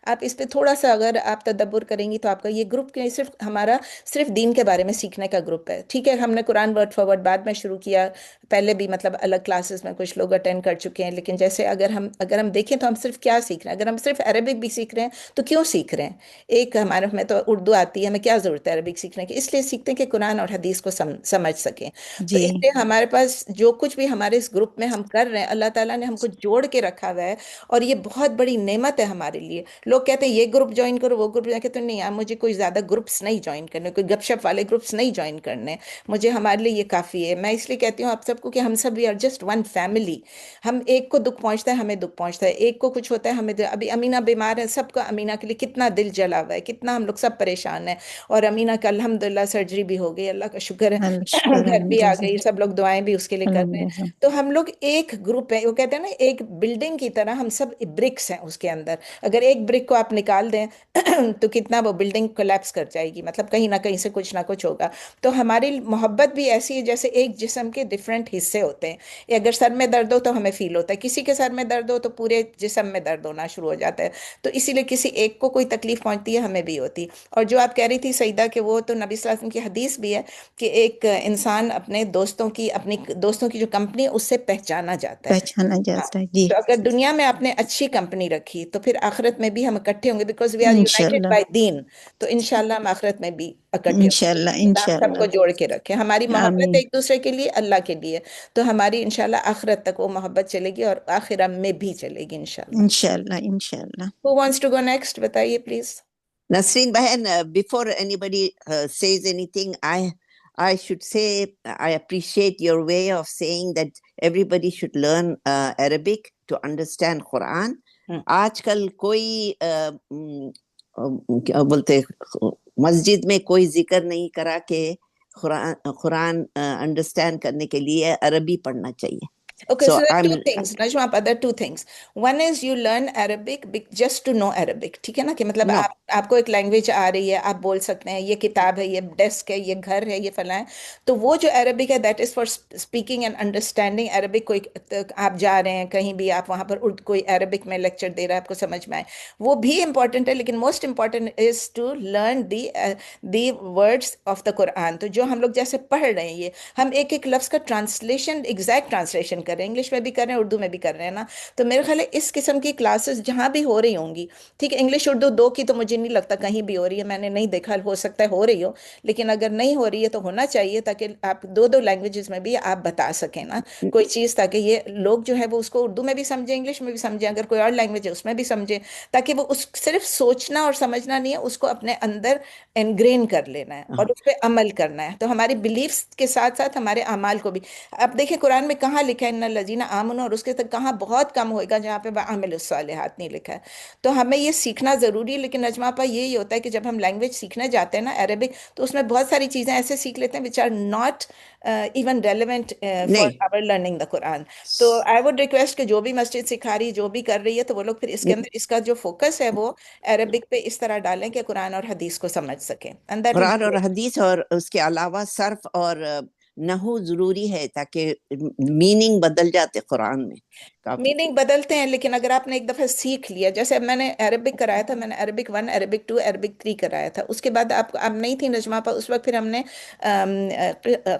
آپ اس پہ تھوڑا سا اگر آپ تدبر کریں گی تو آپ کا یہ گروپ صرف ہمارا صرف دین کے بارے میں سیکھنے کا گروپ ہے، ٹھیک ہے؟ ہم نے قرآن ورڈ فار ورڈ بعد میں شروع کیا، پہلے بھی مطلب الگ کلاسز میں کچھ لوگ اٹینڈ کر چکے ہیں، لیکن جیسے اگر ہم دیکھیں تو ہم صرف کیا سیکھ رہے ہیں؟ اگر ہم صرف عربک بھی سیکھ رہے ہیں تو کیوں سیکھ رہے ہیں؟ ایک ہمارے میں تو اردو آتی ہے، ہمیں کیا ضرورت ہے عربک سیکھنے کی؟ اس لیے سیکھتے ہیں کہ قرآن اور حدیث کو سمجھ سکیں۔ تو جی اس لیے ہمارے پاس جو کچھ بھی ہمارے اس گروپ میں ہم کر رہے ہیں، اللہ تعالیٰ نے ہم کو جوڑ کے رکھا ہوا ہے، اور یہ بہت بڑی نعمت ہے ہمارے لیے۔ لوگ کہتے ہیں یہ گروپ جوائن کرو، وہ گروپ جوائن، کہتے ہیں نہیں، مجھے کوئی زیادہ گروپس نہیں جوائن کرنے، کوئی گپ شپ والے گروپس نہیں جوائن کرنے، مجھے ہمارے لیے یہ کافی ہے۔ میں اس لیے کہتی ہوں آپ سب کو کہ ہم سب we are just one family. ہم ایک کو دکھ پہنچتا ہے ہمیں دکھ پہنچتا ہے، ایک کو کچھ ہوتا ہے ہمیں ابھی امینہ بیمار ہے، سب کا امینہ کے لیے کتنا دل جلا ہوا ہے، کتنا ہم لوگ سب پریشان ہیں، اور امینہ کا الحمدللہ سرجری بھی ہو گئی، اللہ کا شکر ہے، شکر گھر بھی آ گئی، الحمدللہ سب لوگ دعائیں بھی اس کے لیے کر رہے ہیں۔ الحمدللہ۔ تو ہم لوگ ایک گروپ ہے، وہ کہتے ہیں نا ایک بلڈنگ کی طرح، ہم سب برکس ہیں اس کے اندر۔ اگر ایک برک کو آپ نکال دیں تو کتنا وہ بلڈنگ کولیپس کر جائے گی، مطلب کہیں نہ کہیں سے کچھ نہ کچھ ہوگا۔ تو ہماری محبت بھی ایسی ہے جیسے ایک جسم کے ڈفرینٹ حصے ہوتے ہیں، اگر سر میں درد ہو تو ہمیں فیل ہوتا ہے، کسی کے سر میں درد ہو تو پورے جسم میں درد ہونا شروع ہو جاتا ہے۔ تو اسی لیے کسی ایک کو کوئی تکلیف پہنچتی ہے ہمیں بھی ہوتی۔ اور جو آپ کہہ رہی تھی سیدہ کہ وہ تو نبی صلی اللہ علیہ وسلم کی حدیث بھی ہے کہ ایک انسان اپنے اپنی دوستوں کی جو کمپنی ہے اس سے پہچانا جاتا ہے۔ پہچانا ہاں، جاتا ہے جی۔ تو اگر دنیا میں آپ نے اچھی کمپنی رکھی تو پھر آخرت میں بھی ہم اکٹھے ہوں گے، بیکاز وی آر یونائٹیڈ انشاءاللہ بائی دین۔ تو انشاءاللہ ہم آخرت میں بھی اکٹھے ہوں گے۔ انشاءاللہ اللہ ہم سب انشاءاللہ کو جوڑ کے رکھے، ہماری محبت آمین ایک دوسرے کے لیے، اللہ کے لیے، تو ہماری انشاءاللہ آخرت تک وہ محبت چلے گی اور آخرہ میں بھی چلے گی انشاءاللہ۔ انشاءاللہ انشاءاللہ۔ Who wants to go next؟ بتائیے please. Nasreen Bahan, before anybody says anything, I should say I appreciate your way of saying that everybody should learn Arabic to understand Quran. آج کل کوئی کیا بولتے مسجد میں کوئی ذکر نہیں کرا کہ قرآن انڈرسٹینڈ کرنے کے لیے عربی پڑھنا چاہیے۔ Okay, So so there are two I'm things. Najma, there are two things. One is you learn Arabic just to know Arabic. ٹھیک ہے نا، کہ مطلب no. آپ کو ایک لینگویج آ رہی ہے، آپ بول سکتے ہیں، یہ کتاب ہے، یہ ڈیسک ہے، یہ گھر ہے، یہ فلاں ہے، تو وہ جو عربک ہے that is for speaking and understanding Arabic. کوئی آپ جا رہے ہیں کہیں بھی، آپ وہاں پر کوئی عربک میں لیکچر دے رہا ہے، آپ کو سمجھ میں آئے، وہ بھی امپورٹنٹ ہے، لیکن most important is to learn the words of the Quran. تو جو ہم لوگ جیسے پڑھ رہے ہیں، یہ ہم ایک ایک لفظ کا ٹرانسلیشن، ایگزیکٹ ٹرانسلیشن کر رہے ہیں، انگلش میں بھی کر رہے ہیں، اردو میں بھی کر رہے ہیں نا۔ تو میرے خیال ہے اس قسم کی کلاسز جہاں بھی ہو رہی ہوں گی، ٹھیک ہے، انگلش اردو دو کی تو مجھے نہیں لگتا کہیں بھی ہو رہی ہے، میں نے نہیں دیکھا، ہو سکتا ہے ہو رہی ہو، لیکن اگر نہیں ہو رہی ہے تو ہونا چاہیے، تاکہ آپ دو لینگویجز میں بھی آپ بتا سکیں نا کوئی چیز، تاکہ یہ لوگ جو ہے وہ اس کو اردو میں بھی سمجھیں، انگلش میں بھی سمجھیں، اگر کوئی اور لینگویج ہے اس میں بھی سمجھیں، تاکہ وہ اس صرف سوچنا اور سمجھنا نہیں ہے، اس کو اپنے اندر انگرین کر لینا ہے اور اس پہ عمل کرنا ہے۔ تو ہماری بلیفز کے ساتھ ساتھ ہمارے اعمال کو بھی، اب دیکھیں قرآن میں کہاں لکھا ہے ان الذین آمنوا، اور اس کے تک کہاں بہت کم ہوئے گا جہاں پہ وعملوا الصالحات نہیں لکھا ہے. تو ہمیں یہ سیکھنا ضروری ہے. لیکن نجمہ آپا یہی ہوتا ہے کہ جب ہم لینگویج سیکھنے جاتے ہیں نا عربک، تو اس میں بہت ساری چیزیں ایسے سیکھ لیتے ہیں which are not even relevant for نہیں our learning the Quran. تو I would request کہ جو بھی مسجد سکھا رہی جو بھی کر رہی ہے تو وہ لوگ پھر اس کے اندر اس کا جو فوکس ہے وہ عربک پہ اس طرح ڈالیں کہ قرآن اور حدیث کو سمجھ سکیں. And that will Quran be اور great. حدیث، اور اس کے علاوہ صرف اور نحو ضروری ہے تاکہ میننگ بدل جاتے قرآن میں کافی. میننگ بدلتے ہیں، لیکن اگر آپ نے ایک دفعہ سیکھ لیا، جیسے اب میں نے عربک کرایا تھا، میں نے عربک 1 عربک 2 عربک 3 کرایا تھا. اس کے بعد آپ اب نہیں تھی نجمہ پا اس وقت، پھر ہم نے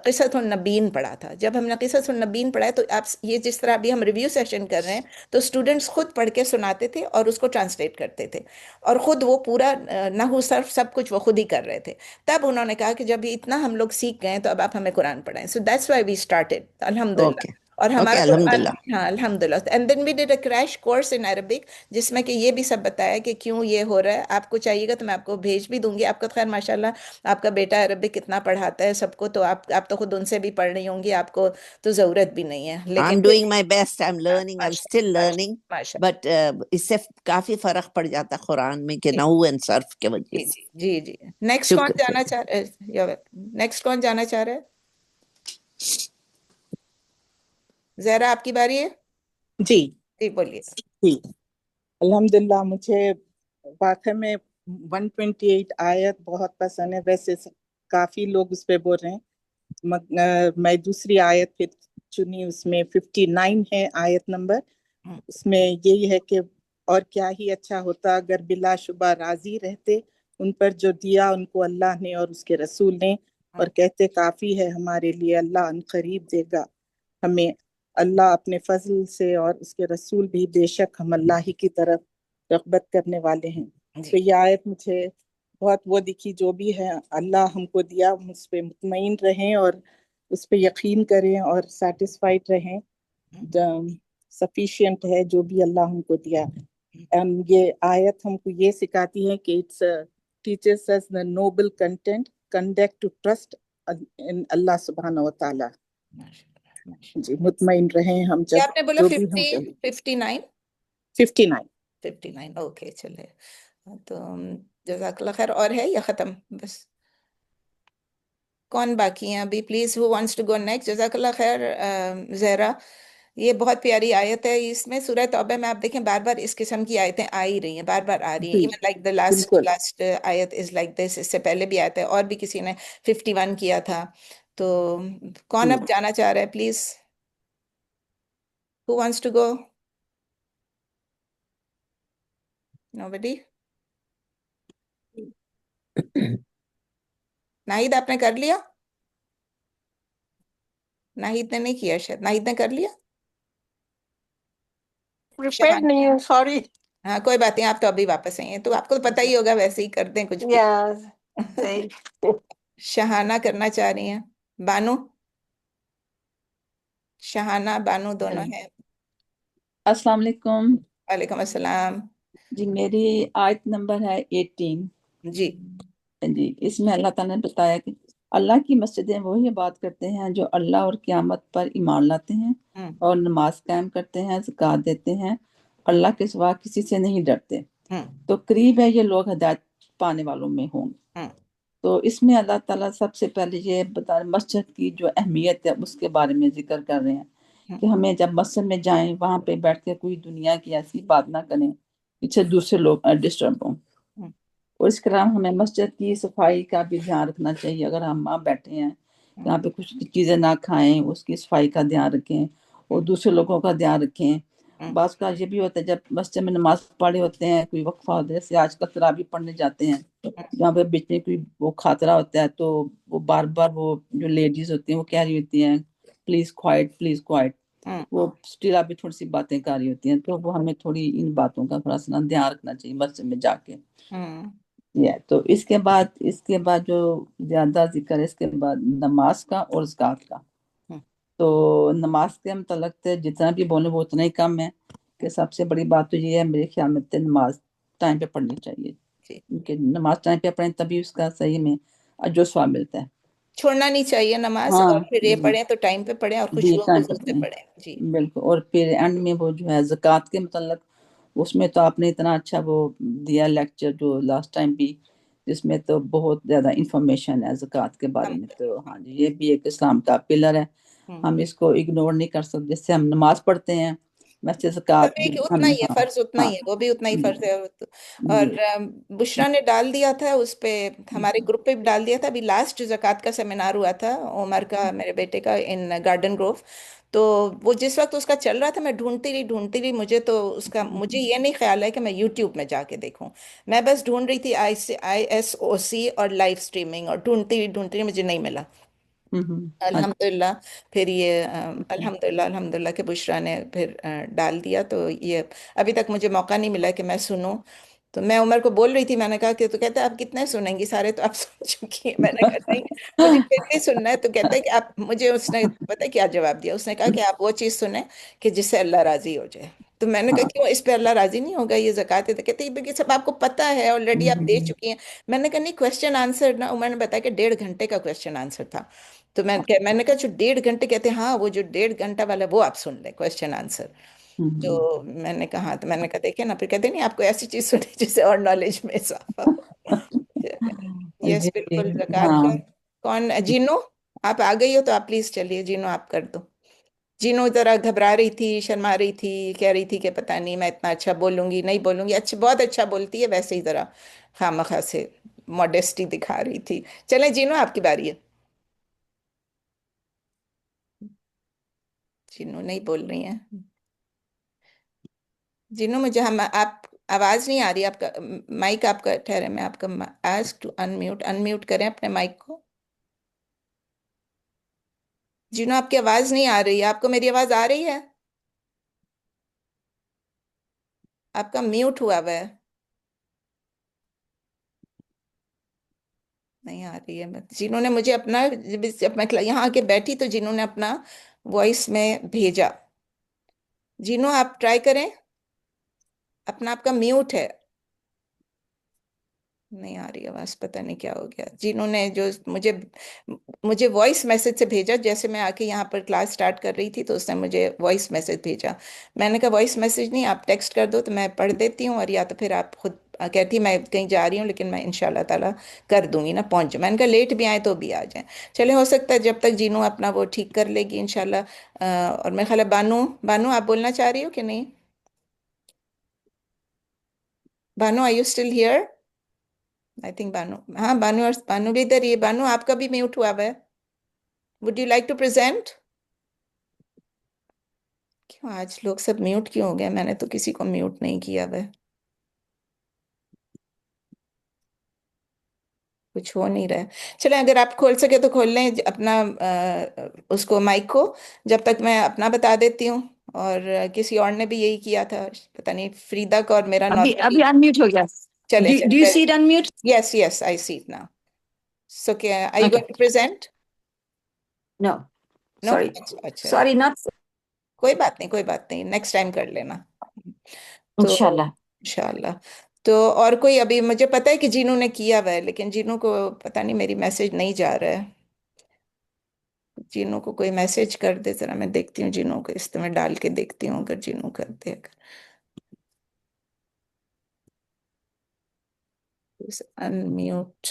قصص النبین پڑھا تھا. جب ہم نے قصص النبین پڑھا تو آپ یہ جس طرح ابھی ہم ریویو سیشن کر رہے ہیں تو اسٹوڈنٹس خود پڑھ کے سناتے تھے اور اس کو ٹرانسلیٹ کرتے تھے، اور خود وہ پورا نحو صرف سب کچھ وہ خود ہی کر رہے تھے. تب انہوں نے کہا کہ جب یہ اتنا ہم لوگ سیکھ گئے تو اب آپ ہمیں قرآن پڑھائیں. So that's why we started الحمدللہ. اوکے اور اوکے، ہمارا الحمد قرآن، للہ. ہاں الحمدللہ. And then we did a crash course in Arabic, جس میں کہ یہ بھی سب بتایا کہ کیوں یہ ہو رہا ہے. آپ کو چاہیے گا تو میں آپ کو بھیج بھی دوں گی. آپ کا خیر ماشاءاللہ آپ کا بیٹا عربک کتنا پڑھاتا ہے سب کو، تو آپ تو خود ان سے بھی پڑھ رہی ہوں گی، آپ کو تو ضرورت بھی نہیں ہے. لیکن I'm doing my best, I'm learning, I'm ماشاء still اللہ learning, ماشاء but اس سے کافی فرق پڑ جاتا قرآن میں کہ اللہ. نحو اینڈ صرف کے وجہ جی سے. جی جی جی. نیکسٹ کون شکر. جانا چاہ رہے؟ نیکسٹ کون جانا چاہ رہے؟ زہرا آپ کی باری ہے. جی جی بولیے. جی الحمدللہ. مجھے واقع میں 128 آیت بہت پسند ہے. ویسے کافی لوگ اس پہ بول رہے ہیں، میں دوسری آیت پھر چنی، اس میں 59 ہے آیت نمبر. اس میں یہی ہے کہ اور کیا ہی اچھا ہوتا اگر بلا شبہ راضی رہتے ان پر جو دیا ان کو اللہ نے اور اس کے رسول نے، اور کہتے کافی ہے ہمارے لیے، اللہ ان قریب دے گا ہمیں اللہ اپنے فضل سے، اور اس کے رسول بھی بے شک ہم اللہ ہی کی طرف رغبت کرنے والے ہیں. تو یہ آیت مجھے بہت وہ دکھی، جو بھی ہے اللہ ہم کو دیا ہم اس پہ مطمئن رہیں اور اس پہ یقین کریں اور سیٹسفائڈ رہیں. سفیشینٹ ہے جو بھی اللہ ہم کو دیا. یہ آیت ہم کو یہ سکھاتی ہے کہ it's teaches us the noble conduct to trust in اللہ سبحانہ و تعالی. جی مطمئن رہیں ہم کیا جب آپ نے بولا جو بھی ہم 50 کریں. 59 59. 59 اوکے چلے. تو جزاک اللہ خیر. اور ہے یا ختم بس؟ کون باقی ہیں ابھی؟ Please who wants to go next. جزاک اللہ خیر زہرا. یہ بہت پیاری آیت ہے. اس میں سورہ توبہ میں آپ دیکھیں بار بار اس قسم کی آیتیں آ ہی رہی ہیں، بار بار آ رہی ہیں. جی ایون لائک دا لاسٹ بالکل. لاسٹ آیت از لائک دس. اس سے پہلے بھی آیت ہے اور بھی کسی نے 51 کیا تھا. تو کون جی اب جانا چاہ رہا ہے؟ Please who wants to go? Nobody. Nahid آپ نے کر لیا؟ ناہید نے نہیں کیا شاید. ناہید نے کر لیا؟ prepared نہیں ہوں سوری. ہاں کوئی بات نہیں، آپ تو ابھی واپس آئی ہیں تو آپ کو تو پتہ ہی ہوگا، ویسے ہی کرتے ہیں کچھ بھی. صحیح. شہانہ کرنا چاہ رہی ہیں؟ بانو؟ شہانہ بانو دونوں ہیں. السلام علیکم. وعلیکم السلام. جی میری آیت نمبر ہے 18. جی جی اس میں اللہ تعالیٰ نے بتایا کہ اللہ کی مسجدیں وہی بات کرتے ہیں جو اللہ اور قیامت پر ایمان لاتے ہیں اور نماز قائم کرتے ہیں، زکوٰۃ دیتے ہیں، اللہ کے سوا کسی سے نہیں ڈرتے. تو قریب ہے یہ لوگ ہدایت پانے والوں میں ہوں گے. تو اس میں اللہ تعالیٰ سب سے پہلے یہ بتا مسجد کی جو اہمیت ہے اس کے بارے میں ذکر کر رہے ہیں کہ ہمیں جب مسجد میں جائیں وہاں پہ بیٹھ کے کوئی دنیا کی ایسی بات نہ کریں جس سے دوسرے لوگ ڈسٹرب ہوں. اور اس کے علاوہ ہمیں مسجد کی صفائی کا بھی دھیان رکھنا چاہیے. اگر ہم وہاں بیٹھے ہیں یہاں پہ کچھ چیزیں نہ کھائیں، اس کی صفائی کا دھیان رکھیں اور دوسرے لوگوں کا دھیان رکھیں. بعض کا یہ بھی ہوتا ہے جب مسجد میں نماز پڑھے ہوتے ہیں کوئی وقفہ ہوتا ہے، جیسے آج کل تراویح پڑھنے جاتے ہیں جہاں پہ بیچ میں کوئی وہ خاطرہ ہوتا ہے تو وہ بار بار وہ جو لیڈیز ہوتی ہیں وہ کہہ رہی ہوتی ہیں پلیز کوائٹ پلیز کوائٹ، وہ اسٹیلا بھی تھوڑی سی باتیں کر رہی ہوتی ہیں. تو وہ ہمیں تھوڑی ان باتوں کا تھوڑا سا دھیان رکھنا چاہیے مسجد میں جا کے. تو اس کے بعد جو زیادہ ذکر ہے اس کے بعد نماز کا اور زکوٰۃ کا. تو نماز کے متعلق جتنا بھی بولیں وہ اتنا ہی کم ہے کہ سب سے بڑی بات تو یہ ہے میرے خیال میں نماز ٹائم پہ پڑھنی چاہیے، کیونکہ نماز ٹائم پہ پڑھیں تبھی اس کا صحیح میں جو ثواب ملتا ہے. छोड़ना नहीं चाहिए नमाज, हाँ और फिर ये जी पढ़ें तो टाइम पे पढ़ें और जी, खुशू टाइम खुशू पर से पढ़ें, पढ़ें जी। बिल्कुल। और फिर एंड में वो जो है ज़कात के मतलब, उसमें तो आपने इतना अच्छा वो दिया लेक्चर जो लास्ट टाइम भी, जिसमें तो बहुत ज्यादा इंफॉर्मेशन है ज़कात के बारे में। तो हाँ जी, ये भी एक इस्लाम का पिलर है, हम इसको इग्नोर नहीं कर सकते। जैसे हम नमाज पढ़ते हैं वैसे ज़कात सब एक भी उतना हमें, ही है, हाँ फर्ज उतना ही हाँ है, वो भी उतना ही फर्ज जी है। और जी। बुशरा ने डाल दिया था उस पे, हमारे ग्रुप पे भी डाल दिया था। अभी लास्ट जो ज़कात का सेमिनार हुआ था उमर का, मेरे बेटे का, इन गार्डन ग्रोव, तो वो जिस वक्त उसका चल रहा था मैं ढूंढती रही, मुझे तो उसका, मुझे ये नहीं ख्याल है कि मैं यूट्यूब में जाके देखूं। मैं बस ढूंढ रही थी ISOC और लाइव स्ट्रीमिंग, और ढूंढती रही, मुझे नहीं मिला। अच्छा अल्हम्दुलिल्लाह फिर ये अल्हम्दुलिल्लाह के बुशरा ने फिर डाल दिया। तो ये अभी तक मुझे मौका नहीं मिला कि मैं सुनूं। तो मैं उमर को बोल रही थी, मैंने कहा कि, तो कहता है आप कितने सुनेंगी, सारे तो आप सुन चुकी हैं। मैंने कहा नहीं, मुझे फिर भी सुनना है। तो कहता है कि आप मुझे, उसने पता है क्या जवाब दिया, उसने कहा कि आप वो चीज़ सुने कि जिससे अल्लाह राजी हो जाए। तो मैंने कहा हाँ क्यों, इस पे अल्लाह राजी नहीं होगा, ये ज़कात है। तो कहते हैं क्योंकि सब आपको पता है ऑलरेडी, आप दे चुकी हैं। मैंने कहा नहीं, क्वेश्चन आंसर ना, उमर ने बताया कि 1.5 घंटे का क्वेश्चन आंसर था। तो मैंने कहा जो 1.5 घंटे, कहते हैं हाँ वो जो 1.5 घंटा वाला वो आप सुन लें क्वेश्चन आंसर। तो मैंने कहा हाँ, तो मैंने कहा देखे ना, फिर कहते नहीं आपको ऐसी चीज सुनी जिससे और नॉलेज में इजाफा हो। यस जी बिल्कुल, ज़कात का। हाँ कौन, जीनो, आप आ गई हो तो आप प्लीज चलिए, जीनो आप कर दो। जीनो जरा घबरा रही थी, शर्मा रही थी, कह रही थी कि पता नहीं मैं इतना अच्छा बोलूंगी नहीं बोलूंगी। अच्छा, बहुत अच्छा बोलती है वैसे ही, जरा खामखा से मॉडेस्टी दिखा रही थी। चले जीनो, आपकी बारी है। जीनो नहीं बोल रही हैं। जीनो, मुझे हम आप आवाज नहीं आ रही आपका। माइक आपका, ठहरे मैं आपका आस्क टू अनम्यूट, अनम्यूट करें अपने माइक को। जीनो आपकी आवाज नहीं आ रही है, आपको मेरी आवाज आ रही है? आपका म्यूट हुआ हुआ है, नहीं आ रही है। जिन्होंने मुझे अपना, जब मैं यहाँ आके बैठी तो जिन्होंने अपना वॉइस में भेजा। जिनो आप ट्राई करें, अपना, आपका म्यूट है, नहीं आ रही आवाज, पता नहीं क्या हो गया। जिन्होंने जो मुझे मुझे वॉइस मैसेज से भेजा, जैसे मैं आके यहाँ पर क्लास स्टार्ट कर रही थी तो उसने मुझे वॉइस मैसेज भेजा। मैंने कहा वॉइस मैसेज नहीं, आप टेक्स्ट कर दो तो मैं पढ़ देती हूँ, और या तो फिर आप खुद कहती मैं कहीं जा रही हूँ लेकिन मैं इंशाल्लाह ताला कर दूंगी ना, पहुंच जाए। मैंने कहा लेट भी आए तो भी आ जाए। चले, हो सकता है जब तक जीनू अपना वो ठीक कर लेगी इंशाल्लाह। और मैं ख्याल है बानू, बानू आप बोलना चाह रही हो कि नहीं? Banu, are you still here? I think Banu, हाँ बानू, और बानू भी इधर ही है। बानू आपका भी म्यूट हुआ हुआ है, would you like to present? क्यों आज लोग सब म्यूट क्यों हो गए, मैंने तो किसी को म्यूट नहीं किया हुआ है। कुछ हो नहीं रहा है। चले, अगर आप खोल सके तो खोल लें अपना उसको, माइक को, जब तक मैं अपना बता देती हूँ। और किसी और ने भी यही किया था, पता नहीं, फ्रीदा का और मेरा अभी नॉर्मली। अभी अनम्यूट हो गया। चले डू यू चले, see it unmute? Yes yes, I see it now. So क्या, I you okay, going to present? No no, sorry, अच्छा अच्छा, सॉरी नॉट, कोई बात नहीं, कोई बात नहीं, नेक्स्ट टाइम कर लेना। तो इंशाल्लाह। इंशाल्लाह। तो और कोई, अभी मुझे पता है कि जीनू ने किया हुआ है, लेकिन जीनू को पता नहीं मेरी मैसेज नहीं जा रहा है। जीनू को कोई मैसेज कर दे जरा, मैं देखती हूँ जीनू को, इस में डाल के देखती हूँ अगर जीनू कर दे। अनम्यूट,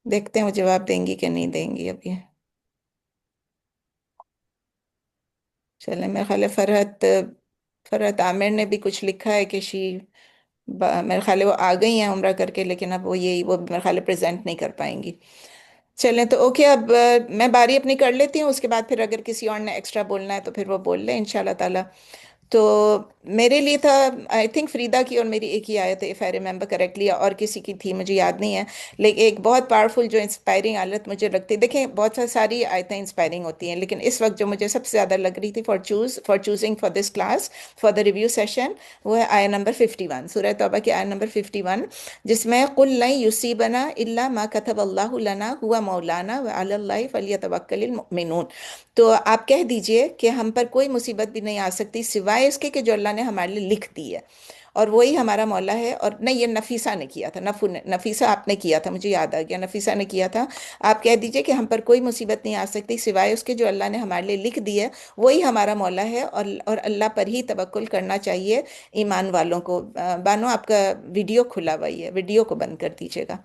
देखते हैं वो जवाब देंगी कि नहीं देंगी अभी। चले, मेरे ख्याल है फरहत, फरहत आमिर ने भी कुछ लिखा है कि मेरे ख्याल है वो आ गई हैं उम्रा करके, लेकिन अब वो मेरे ख्याल है प्रेजेंट नहीं कर पाएंगी। चलें तो ओके, अब मैं बारी अपनी कर लेती हूँ, उसके बाद फिर अगर किसी और ने एक्स्ट्रा बोलना है तो फिर वो बोल ले इंशाल्लाह ताला। तो मेरे लिए था, आई थिंक फ्रीदा की और मेरी एक ही आयत है, इफ़ आई रिमेम्बर करेक्टली, और किसी की थी मुझे याद नहीं है। लेकिन एक बहुत पावरफुल जो इंस्पायरिंग आयत मुझे लगती है, देखें बहुत सारी आयतें इंस्पायरिंग होती हैं, लेकिन इस वक्त जो मुझे सबसे ज़्यादा लग रही थी for choosing for this class, for the review session, वो है आयत नंबर 51, सूरह तौबा की आयत नंबर 51, जिसमें कुल लन युसीबना इल्ला मा कतब अल्लाहु लना हुवा मौलाना व अलल्लाहि फलियतवक्कलिल मुमिनून। तो आप कह दीजिए कि हम पर कोई मुसीबत भी नहीं आ सकती सिवाय इसके कि जो अल्लाह ने हमारे लिए लिख दी है। اور وہی ہمارا مولا ہے. اور نہیں، یہ نفیسہ نے کیا تھا، نفیسہ آپ نے کیا تھا، مجھے یاد آ گیا، نفیسہ نے کیا تھا. آپ کہہ دیجئے کہ ہم پر کوئی مصیبت نہیں آ سکتی سوائے اس کے جو اللہ نے ہمارے لیے لکھ دی ہے، وہی ہمارا مولا ہے. اور اللہ پر ہی توکل کرنا چاہیے ایمان والوں کو. بانو آپ کا ویڈیو کھلا ہوا ہی ہے، ویڈیو کو بند کر دیجیے گا.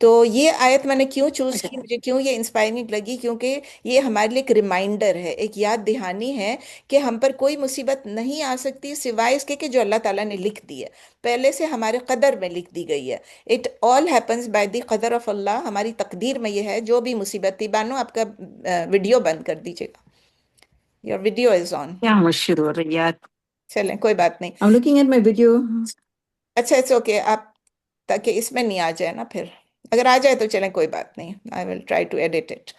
تو یہ آیت میں نے کیوں چوز کی، مجھے کیوں یہ انسپائرنگ لگی، کیونکہ یہ ہمارے لیے ایک ریمائنڈر ہے، ایک یاد دہانی ہے کہ ہم پر کوئی مصیبت نہیں آ سکتی سوائے اس کے کہ جو اللہ تعالیٰ نے لکھ دی ہے، پہلے سے ہمارے قدر میں لکھ دی گئی ہے. It all happens by the قدر آف اللہ. ہماری تقدیر میں یہ ہے جو بھی مصیبت تھی. بانو آپ کا ویڈیو بند کر دیجیے گا. یور ویڈیو از آن. کیا مشکل ہو رہی ہے. چلیں کوئی بات نہیں. I'm looking at my video. اچھا اٹس اوکے. آپ تاکہ اس میں نہیں آ جائے نا، پھر اگر آ جائے تو چلیں کوئی بات نہیں. I will try to edit it.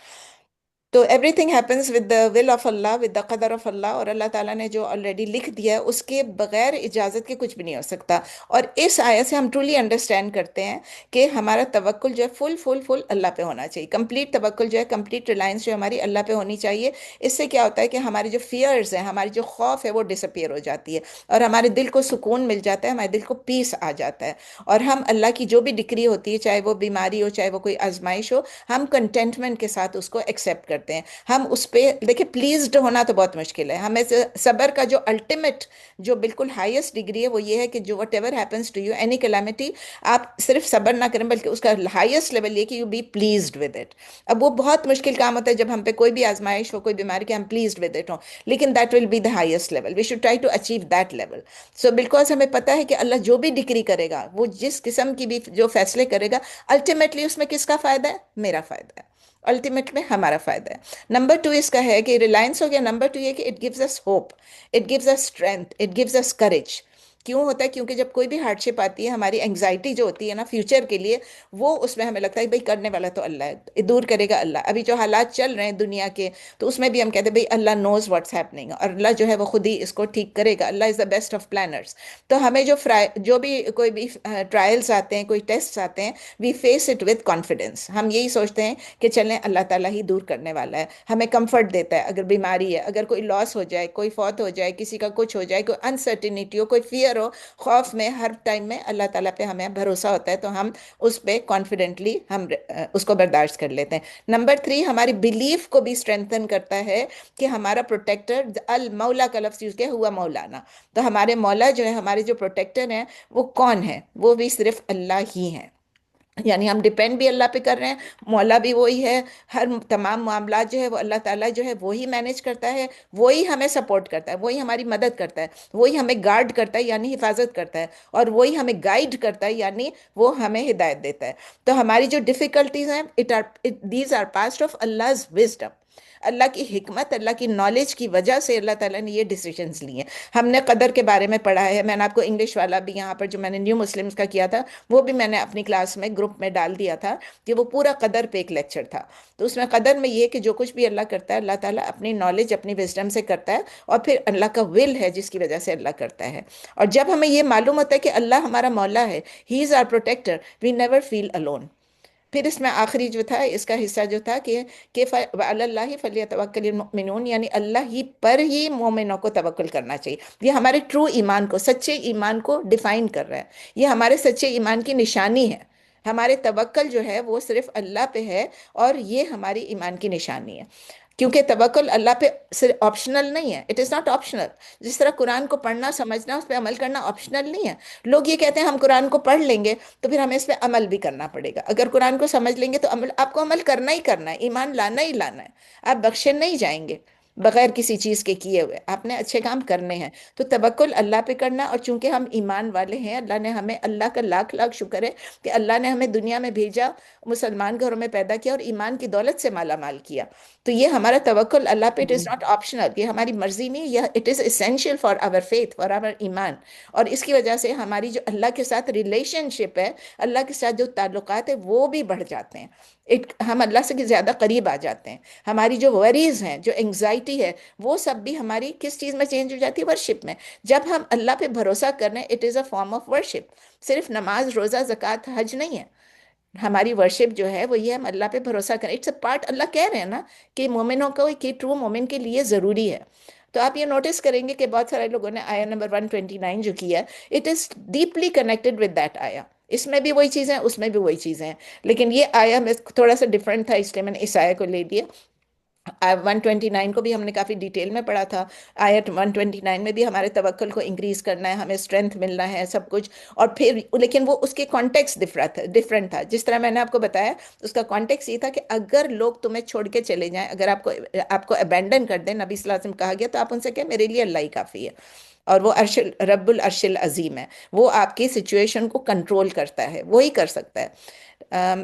تو everything happens with the will of Allah, with the قدر آف اللہ. اور اللہ تعالیٰ نے جو آلریڈی لکھ دیا ہے اس کے بغیر اجازت کے کچھ بھی نہیں ہو سکتا. اور اس آیت سے ہم ٹرولی انڈرسٹینڈ کرتے ہیں کہ ہمارا توکل جو ہے فل فل فل اللہ پہ ہونا چاہیے. کمپلیٹ توکل جو ہے، کمپلیٹ ریلائنس جو ہماری اللہ پہ ہونی چاہیے. اس سے کیا ہوتا ہے کہ ہماری جو فیئرز ہیں، ہماری جو خوف ہے، وہ ڈسپیئر ہو جاتی ہے، اور ہمارے دل کو سکون مل جاتا ہے، ہمارے دل کو پیس آ جاتا ہے. اور ہم اللہ کی جو بھی ڈکری ہوتی ہے، چاہے وہ بیماری ہو، چاہے وہ کوئی آزمائش ہو، ہم کنٹینٹمنٹ کے ساتھ اس کو ایکسیپٹ کرتے ہیں. ہم اس پہ دیکھیں، پلیزڈ ہونا تو بہت مشکل ہے. ہمیں صبر کا جو الٹیمیٹ، جو بالکل ہائیسٹ ڈگری ہے، وہ یہ ہے کہ جو whatever happens to you, any calamity, آپ صرف صبر نہ کریں بلکہ اس کا ہائیسٹ لیول یہ کہ you be pleased with it. اب وہ بہت مشکل کام ہوتا ہے جب ہم پہ کوئی بھی آزمائش ہو، کوئی بیماری، کہ ہم پلیزڈ ود اٹ ہوں، لیکن that will be the highest level. We should try to achieve that level. So because ہمیں پتہ ہے کہ اللہ جو بھی ڈگری کرے گا، وہ جس قسم کی بھی جو فیصلے کرے گا، الٹیمیٹلی اس میں کس کا فائدہ ہے؟ میرا فائدہ ہے، الٹیمیٹ میں ہمارا فائدہ ہے. نمبر 2 اس کا ہے کہ ریلائنس ہو گیا. نمبر 2 یہ کہ it gives us hope, it gives us strength, it gives us courage. کیوں ہوتا ہے؟ کیونکہ جب کوئی بھی ہارڈ شپ آتی ہے، ہماری انگزائٹی جو ہوتی ہے نا فیوچر کے لیے، وہ اس میں ہمیں لگتا ہے بھئی کرنے والا تو اللہ ہے، دور کرے گا اللہ. ابھی جو حالات چل رہے ہیں دنیا کے، تو اس میں بھی ہم کہتے ہیں بھئی اللہ نوز واٹس ہیپننگ، اور اللہ جو ہے وہ خود ہی اس کو ٹھیک کرے گا. اللہ از دا بیسٹ آف پلانرز. تو ہمیں جو بھی کوئی بھی ٹرائلز آتے ہیں، کوئی ٹیسٹ آتے ہیں، وی فیس اٹ وتھ کانفیڈنس. ہم یہی سوچتے ہیں کہ چلیں اللہ تعالیٰ ہی دور کرنے والا ہے، ہمیں کمفرٹ دیتا ہے. اگر بیماری ہے، اگر کوئی لاس ہو جائے، کوئی فوت ہو جائے، کسی کا کچھ ہو جائے، کوئی انسرٹینٹی ہو، کوئی فیئر ہو، خوف میں، ہر ٹائم میں اللہ تعالیٰ پہ ہمیں بھروسہ ہوتا ہے، تو ہم اس پہ کانفیڈنٹلی ہم اس کو برداشت کر لیتے ہیں. نمبر 3 ہماری بلیف کو بھی اسٹرینتھن کرتا ہے کہ ہمارا پروٹیکٹر، المولا کا لفظ یوز کیا ہوا مولانا. تو ہمارے مولا جو ہے، ہمارے جو پروٹیکٹر ہیں، وہ کون ہے؟ وہ بھی صرف اللہ ہی ہیں. یعنی ہم ڈیپینڈ بھی اللہ پہ کر رہے ہیں، مولا بھی وہی ہے. ہر تمام معاملات جو ہے وہ اللہ تعالیٰ جو ہے وہی مینیج کرتا ہے، وہی ہمیں سپورٹ کرتا ہے، وہی ہماری مدد کرتا ہے، وہی ہمیں گارڈ کرتا ہے یعنی حفاظت کرتا ہے، اور وہی ہمیں گائیڈ کرتا ہے یعنی وہ ہمیں ہدایت دیتا ہے. تو ہماری جو ڈیفیکلٹیز ہیں، these are part of Allah's wisdom. اللہ کی حکمت، اللہ کی نالج کی وجہ سے اللہ تعالیٰ نے یہ ڈیسیجنز لی ہیں. ہم نے قدر کے بارے میں پڑھا ہے. میں نے آپ کو انگلش والا بھی یہاں پر جو میں نے نیو مسلمز کا کیا تھا، وہ بھی میں نے اپنی کلاس میں گروپ میں ڈال دیا تھا، کہ وہ پورا قدر پہ ایک لیکچر تھا. تو اس میں قدر میں یہ کہ جو کچھ بھی اللہ کرتا ہے، اللہ تعالیٰ اپنی نالج، اپنی وزڈم سے کرتا ہے، اور پھر اللہ کا ول ہے جس کی وجہ سے اللہ کرتا ہے. اور جب ہمیں یہ معلوم ہوتا ہے کہ اللہ ہمارا مولا ہے، he is our protector, we never feel alone. پھر اس میں آخری جو تھا، اس کا حصہ جو تھا کہ وَعَلَى اللَّهِ فَلْيَتَوَكَّلِ الْمُؤْمِنُونَ، یعنی اللہ ہی پر ہی مومنوں کو توکل کرنا چاہیے. یہ ہمارے ٹرو ایمان کو، سچے ایمان کو ڈیفائن کر رہا ہے. یہ ہمارے سچے ایمان کی نشانی ہے. ہمارے توکل جو ہے وہ صرف اللہ پہ ہے، اور یہ ہماری ایمان کی نشانی ہے. کیونکہ توکل اللہ پہ صرف آپشنل نہیں ہے، اٹ از ناٹ آپشنل. جس طرح قرآن کو پڑھنا، سمجھنا، اس پہ عمل کرنا آپشنل نہیں ہے. لوگ یہ کہتے ہیں ہم قرآن کو پڑھ لیں گے تو پھر ہمیں اس پہ عمل بھی کرنا پڑے گا. اگر قرآن کو سمجھ لیں گے تو آپ کو عمل کرنا ہی کرنا ہے، ایمان لانا ہی لانا ہے. آپ بخشے نہیں جائیں گے بغیر کسی چیز کے کیے ہوئے. آپ نے اچھے کام کرنے ہیں. تو توکل اللہ پہ کرنا. اور چونکہ ہم ایمان والے ہیں، اللہ نے ہمیں، اللہ کا لاکھ لاکھ شکر ہے کہ اللہ نے ہمیں دنیا میں بھیجا، مسلمان گھروں میں پیدا کیا، اور ایمان کی دولت سے مالا مال کیا. تو یہ ہمارا توکل اللہ پہ، اٹ از ناٹ آپشنل، یہ ہماری مرضی نہیں، یہ it is essential for our faith, for our ایمان. اور اس کی وجہ سے ہماری جو اللہ کے ساتھ ریلیشن شپ ہے، اللہ کے ساتھ جو تعلقات ہیں، وہ بھی بڑھ جاتے ہیں. ہم اللہ سے زیادہ قریب آ جاتے ہیں. ہماری جو وریز ہیں، جو انگزائٹی ہے، وہ سب بھی ہماری کس چیز میں چینج ہو جاتی ہے؟ ورشپ میں. جب ہم اللہ پہ بھروسہ کر رہے ہیں، it is a form of worship. صرف نماز، روزہ، زکوٰۃ، حج نہیں ہے. ہماری ورشپ جو ہے وہ یہ، ہم اللہ پہ بھروسہ کریں. It's a part. اللہ کہہ رہے ہیں نا کہ مومنوں کو، کہ ٹرو مومن کے لیے ضروری ہے. تو آپ یہ نوٹس کریں گے کہ بہت سارے لوگوں نے آیا نمبر 129 جو کیا ہے it is deeply connected with that آیا. اس میں بھی وہی چیزیں ہیں، اس میں بھی وہی چیزیں ہیں، لیکن یہ آیا میں تھوڑا سا ڈفرینٹ تھا، اس لیے میں نے اس آیا کو لے لیا. 129 کو بھی ہم نے کافی ڈیٹیل میں پڑھا تھا. آیت 129 میں بھی ہمارے توکل کو انکریز کرنا ہے، ہمیں اسٹرینتھ ملنا ہے، سب کچھ. اور پھر لیکن وہ اس کے کانٹیکس ڈفرینٹ تھا. جس طرح میں نے آپ کو بتایا اس کا کانٹیکس یہ تھا کہ اگر لوگ تمہیں چھوڑ کے چلے جائیں، اگر آپ کو ابینڈن کر دیں، نبی صلی اللہ علیہ وسلم کہا گیا، تو آپ ان سے کہیں میرے لیے اللہ ہی کافی ہے، اور وہ رب العرش العظیم ہے، وہ آپ کی سچویشن کو کنٹرول کرتا ہے، وہی کر سکتا ہے.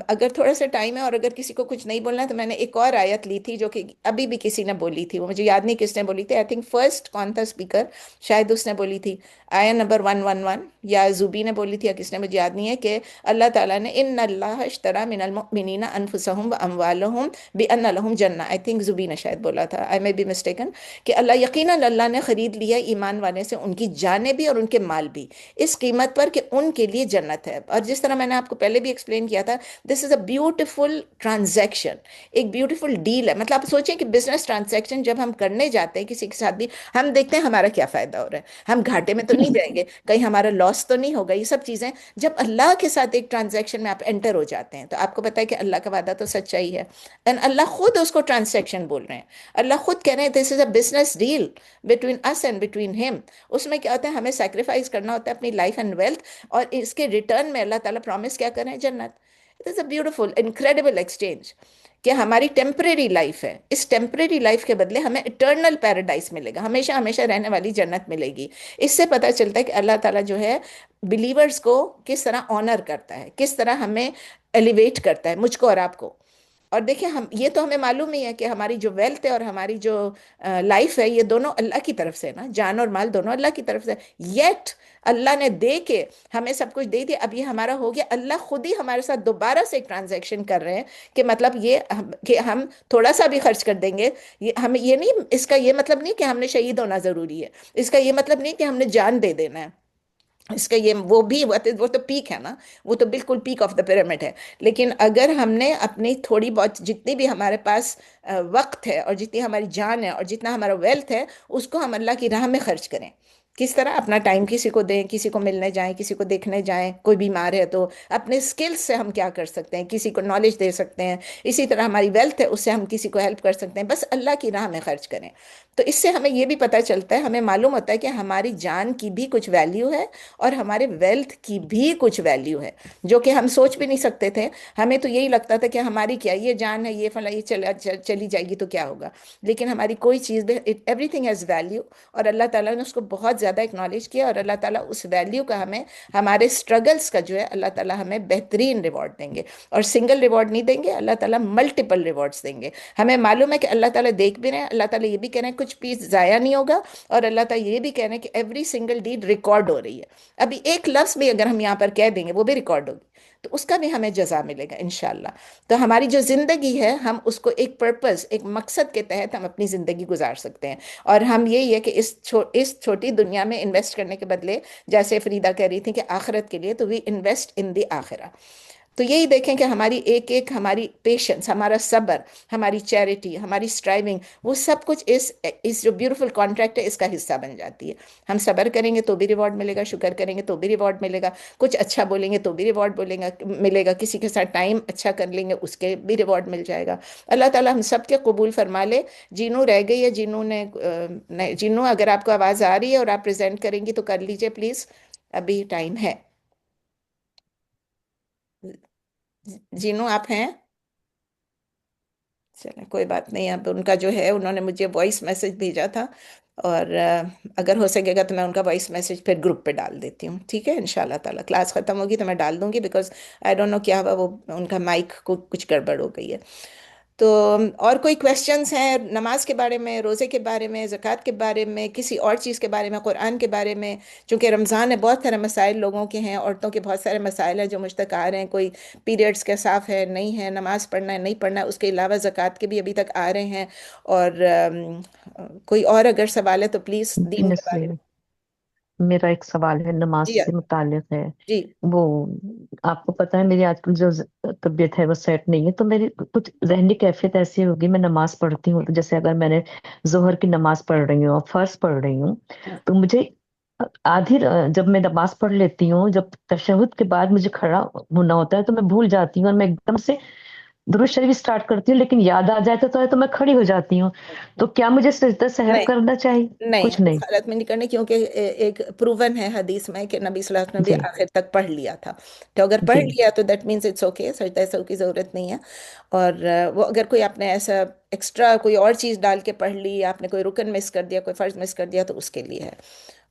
اگر تھوڑا سا ٹائم ہے اور اگر کسی کو کچھ نہیں بولنا ہے تو میں نے ایک اور آیت لی تھی جو کہ ابھی بھی کسی نے بولی تھی، وہ مجھے یاد نہیں کس نے بولی تھی. آئی تھنک فرسٹ کون تھا اسپیکر، شاید اس نے بولی تھی آیا نمبر 111، یا زوبی نے بولی تھی یا کس نے، مجھے یاد نہیں ہے، کہ اللہ تعالیٰ نے ان اللہ اشترى من المؤمنین انفسهم واموالهم بان لهم جنہ، آئی تھنک زوبی نے شاید بولا تھا، آئی مے بی مسٹیکن، کہ یقیناً اللہ نے خرید لیا ایمان والے سے ان کی جانیں بھی اور ان کے مال بھی اس قیمت پر کہ ان کے لیے جنت ہے. اور جس طرح میں نے آپ کو پہلے بھی ایکسپلین کیا تھا، دس از اے بیوٹیفل ٹرانزیکشن، ایک بیوٹیفل ڈیل ہے. مطلب آپ سوچیں کہ بزنس ٹرانزیکشن جب ہم کرنے جاتے ہیں کسی کے ساتھ بھی، ہم دیکھتے ہیں ہمارا کیا فائدہ ہو رہا ہے، ہم گھاٹے میں تو نہیں جائیں گے، کہیں ہمارا لاس تو نہیں ہوگا. یہ سب چیزیں جب اللہ کے ساتھ ایک ٹرانزیکشن میں آپ انٹر ہو جاتے ہیں تو آپ کو پتا ہے کہ اللہ کا وعدہ تو سچا ہی ہے، اینڈ اللہ خود اس کو ٹرانزیکشن بول رہے ہیں. اللہ خود کہہ رہے ہیں this is a business deal between us and between ہم. اس میں کیا ہوتا ہے، ہمیں سیکریفائز کرنا ہوتا ہے اپنی لائف اینڈ ویلتھ، اور اس کے ریٹرن میں اللہ تعالیٰ پرومس کیا کر رہے ہیں، جنت. It is a beautiful incredible exchange کہ ہماری ٹیمپریری لائف ہے، اس ٹیمپریری لائف کے بدلے ہمیں اٹرنل پیراڈائز ملے گا، ہمیشہ ہمیشہ رہنے والی جنت ملے گی. اس سے پتہ چلتا ہے کہ اللہ تعالیٰ جو ہے بلیورز کو کس طرح آنر کرتا ہے، کس طرح ہمیں ایلیویٹ کرتا ہے، مجھ کو اور آپ کو. اور دیکھیں ہم یہ تو ہمیں معلوم ہی ہے کہ ہماری جو ویلتھ ہے اور ہماری جو لائف ہے یہ دونوں اللہ کی طرف سے نا، جان اور مال دونوں اللہ کی طرف سے. یٹ اللہ نے دے کے ہمیں سب کچھ دے دیا، اب یہ ہمارا ہو گیا. اللہ خود ہی ہمارے ساتھ دوبارہ سے ایک ٹرانزیکشن کر رہے ہیں کہ مطلب یہ کہ ہم تھوڑا سا بھی خرچ کر دیں گے، ہم یہ نہیں، اس کا یہ مطلب نہیں کہ ہم نے شہید ہونا ضروری ہے، اس کا یہ مطلب نہیں کہ ہم نے جان دے دینا ہے. اس کا یہ وہ تو پیک ہے نا، وہ تو بالکل پیک آف دا پیرامڈ ہے. لیکن اگر ہم نے اپنی تھوڑی بہت جتنی بھی ہمارے پاس وقت ہے اور جتنی ہماری جان ہے اور جتنا ہمارا ویلتھ ہے اس کو ہم اللہ کی راہ میں خرچ کریں. کس طرح اپنا ٹائم کسی کو دیں، کسی کو ملنے جائیں، کسی کو دیکھنے جائیں، کوئی بیمار ہے تو اپنے سکلز سے ہم کیا کر سکتے ہیں، کسی کو نالج دے سکتے ہیں. اسی طرح ہماری ویلتھ ہے اس سے ہم کسی کو ہیلپ کر سکتے ہیں، بس اللہ کی راہ میں خرچ کریں. تو اس سے ہمیں یہ بھی پتہ چلتا ہے، ہمیں معلوم ہوتا ہے کہ ہماری جان کی بھی کچھ ویلیو ہے اور ہمارے ویلتھ کی بھی کچھ ویلیو ہے جو کہ ہم سوچ بھی نہیں سکتے تھے. ہمیں تو یہی لگتا تھا کہ ہماری کیا یہ جان ہے، یہ فلاں یہ چلی جائے گی تو کیا ہوگا، لیکن ہماری کوئی چیز بھی، ایوری تھنگ ہیز ویلیو. اور اللہ تعالیٰ نے اس کو بہت زیادہ اکنالج کیا، اور اللہ تعالیٰ اس ویلیو کا ہمیں ہمارے اسٹرگلس کا جو ہے اللہ تعالیٰ ہمیں بہترین ریوارڈ دیں گے. اور سنگل ریوارڈ نہیں دیں گے، اللہ تعالیٰ ملٹیپل ریوارڈس دیں گے. ہمیں معلوم ہے کہ اللہ تعالیٰ دیکھ بھی رہے ہیں، اللہ تعالیٰ یہ بھی کہہ رہے ہیں کچھ پیس ضائع نہیں ہوگا، اور اللہ تعالیٰ یہ بھی کہہ رہے ہیں کہ ایوری سنگل ڈیڈ ریکارڈ ہو رہی ہے. ابھی ایک لفظ بھی اگر ہم یہاں پر کہہ دیں گے وہ بھی ریکارڈ ہوگی، تو اس کا بھی ہمیں جزا ملے گا انشاءاللہ. تو ہماری جو زندگی ہے ہم اس کو ایک پرپس، ایک مقصد کے تحت ہم اپنی زندگی گزار سکتے ہیں. اور ہم یہی ہے کہ اس چھوٹی دنیا میں انویسٹ کرنے کے بدلے، جیسے فریدہ کہہ رہی تھی کہ آخرت کے لیے، تو وی انویسٹ ان دی آخرہ. تو یہی دیکھیں کہ ہماری ایک ہماری پیشنس، ہمارا صبر، ہماری چیریٹی، ہماری اسٹرائیونگ، وہ سب کچھ اس جو بیوٹیفل کانٹریکٹ ہے اس کا حصہ بن جاتی ہے. ہم صبر کریں گے تو بھی ریوارڈ ملے گا، شکر کریں گے تو بھی ریوارڈ ملے گا، کچھ اچھا بولیں گے تو بھی ریوارڈ ملے گا، کسی کے ساتھ ٹائم اچھا کر لیں گے اس کے بھی ریوارڈ مل جائے گا. اللہ تعالیٰ ہم سب کے قبول فرما لے. جینو رہ گئی ہے، جینو اگر آپ کو آواز آ رہی ہے اور آپ پریزنٹ کریں گی تو کر لیجئے پلیز، ابھی ٹائم ہے. جینو آپ ہیں؟ چلیں کوئی بات نہیں. اب ان کا جو ہے انہوں نے مجھے وائس میسج بھیجا تھا، اور اگر ہو سکے گا تو میں ان کا وائس میسج پھر گروپ پہ ڈال دیتی ہوں، ٹھیک ہے؟ انشاءاللہ تعالیٰ کلاس ختم ہوگی تو میں ڈال دوں گی، بیکاز آئی ڈونٹ نو کیا ہوا، وہ ان کا مائک کو کچھ گڑبڑ ہو گئی ہے. تو اور کوئی کویسچنز ہیں نماز کے بارے میں، روزے کے بارے میں، زکوٰۃ کے بارے میں، کسی اور چیز کے بارے میں، قرآن کے بارے میں؟ چونکہ رمضان ہے، بہت سارے مسائل لوگوں کے ہیں، عورتوں کے بہت سارے مسائل ہیں جو مجھ تک آ رہے ہیں. کوئی پیریڈز کا صاف ہے نہیں ہے، نماز پڑھنا ہے نہیں پڑھنا ہے، اس کے علاوہ زکوٰۃ کے بھی ابھی تک آ رہے ہیں. اور کوئی اور اگر سوال ہے تو پلیز دین کے بارے میں. मेरा एक सवाल है, नमाज जी से मुतालिक है। जी वो आपको पता है मेरी आजकल जो तबीयत है वो सेट नहीं है, तो मेरी कुछ जहनी कैफियत ऐसी होगी, मैं नमाज पढ़ती हूँ तो जैसे अगर मैंने जोहर की नमाज पढ़ रही हूँ और फर्ज पढ़ रही हूँ, तो मुझे जब मैं नमाज पढ़ लेती हूँ, जब तशहुद के बाद मुझे खड़ा होना होता है तो मैं भूल जाती हूँ और मैं एकदम से दुरूद शरीफ स्टार्ट करती हूँ, लेकिन याद आ जाए तो मैं खड़ी हो जाती हूँ। तो क्या मुझे सिजदा सहव नहीं करना चाहिए? नहीं, कुछ उस नहीं। हालत में नहीं करने, क्योंकि एक प्रूवन है हदीस में कि नबी सल्लल्लाहु अलैहि वसल्लम ने भी जी आखिर तक पढ़ लिया था। तो अगर पढ़ जी लिया तो दैट मीन्स इट्स ओके, सजदा सहव की जरूरत नहीं है। और वो अगर कोई आपने ऐसा एक्स्ट्रा कोई और चीज डाल के पढ़ ली, आपने कोई रुकन मिस कर दिया, कोई फर्ज मिस कर दिया, तो उसके लिए है।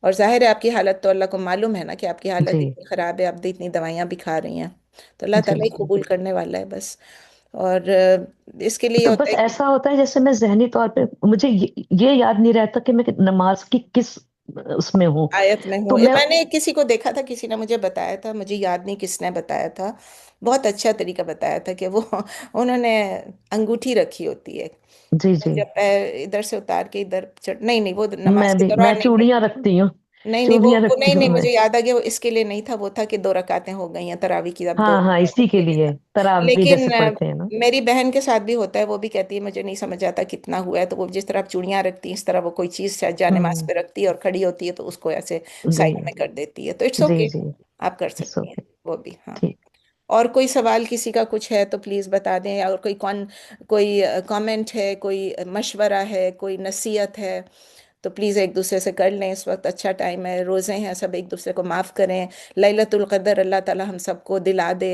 और जाहिर है आपकी हालत तो अल्लाह को मालूम है ना कि आपकी हालत जी इतनी खराब है, आप तो इतनी दवाइयां भी खा रही हैं, तो अल्लाह जी ताला ही जी। कबूल करने वाला है बस। और इसके लिए ये तो होता बस है कि ऐसा होता है जैसे मैं जहनी तौर पे मुझे ये याद नहीं रहता कि मैं नमाज की किस उसमें हूँ। आयत में तो हूँ। मैं मैंने किसी को देखा था, किसी ने मुझे बताया था, मुझे याद नहीं किसने बताया था, बहुत अच्छा तरीका बताया था कि वो उन्होंने अंगूठी रखी होती है, जी जी, जब पैर इधर से उतार के इधर चढ़, नहीं नहीं वो नमाज के मैं दौरान नहीं करते। चूड़ियां रखती हूँ, नहीं नहीं चूड़ियां वो रखती नहीं हूँ नहीं, मैं। मुझे याद आ गया, वो इसके लिए नहीं था, वो था कि 2 रकातें हो गई हैं तरावी की, अब दो हाँ हाँ, इसी के उसके लिए लिए था। तरावी लेकिन जैसे पढ़ते हैं ना। मेरी बहन के साथ भी होता है, वो भी कहती है मुझे नहीं समझ आता कितना हुआ है, तो वो जिस तरह आप चूड़ियां रखती हैं इस तरह वो कोई चीज शायद जानेमाज हम्म। पे रखती है और खड़ी होती है तो उसको ऐसे जी साइड में कर देती है, तो इट्स जी ओके, जी। आप कर इट्स सकती हैं ओके। वो भी। हाँ, ठीक। और कोई सवाल किसी का कुछ है तो प्लीज बता दें, और कोई कमेंट है, कोई मशवरा है, कोई नसीहत है, तो प्लीज़ एक दूसरे से कर लें। इस वक्त अच्छा टाइम है, रोज़े हैं, सब एक दूसरे को माफ़ करें। लैलतुल क़द्र अल्लाह ताला हम सबको दिला दे।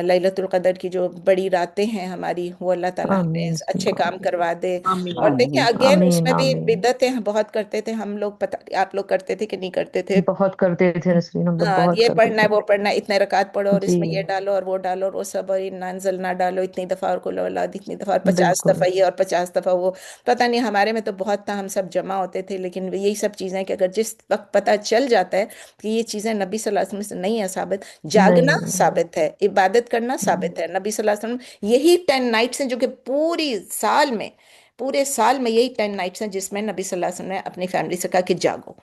लैलतुल क़द्र की जो बड़ी रातें हैं हमारी, वो अल्लाह ताला हमें आमीन अच्छे सुम्मा काम आमीन। करवा दे। और देखिए आमीन अगेन आमीन उसमें भी आमीन। बिदअतें बहुत करते थे हम लोग, पता आप लोग करते थे कि नहीं करते थे? बहुत करते थे नसरीन, हम लोग हाँ, बहुत ये करते पढ़ना है थे। वो पढ़ना है, इतने रकात पढ़ो और जी इसमें ये डालो और वो डालो और वो सब, और इन्ना अंज़लना डालो इतनी दफा, और कुल औलाद इतनी दफा, और 50 दफा बिल्कुल। ये और 50 दफा वो। पता नहीं, हमारे में तो बहुत था, हम सब जमा होते थे, लेकिन यही सब चीजें कि अगर जिस वक्त पता चल जाता है कि ये चीजें नबी सल्लल्लाहु अलैहि वसल्लम से नहीं है साबित, जागना नहीं। साबित है, इबादत करना हम्म, साबित है। नबी सल्लल्लाहु अलैहि वसल्लम यही 10 नाइट्स हैं जो कि पूरे साल में यही 10 नाइट्स हैं जिसमें नबी सल्लल्लाहु अलैहि वसल्लम ने अपनी फैमिली से कहा कि जागो।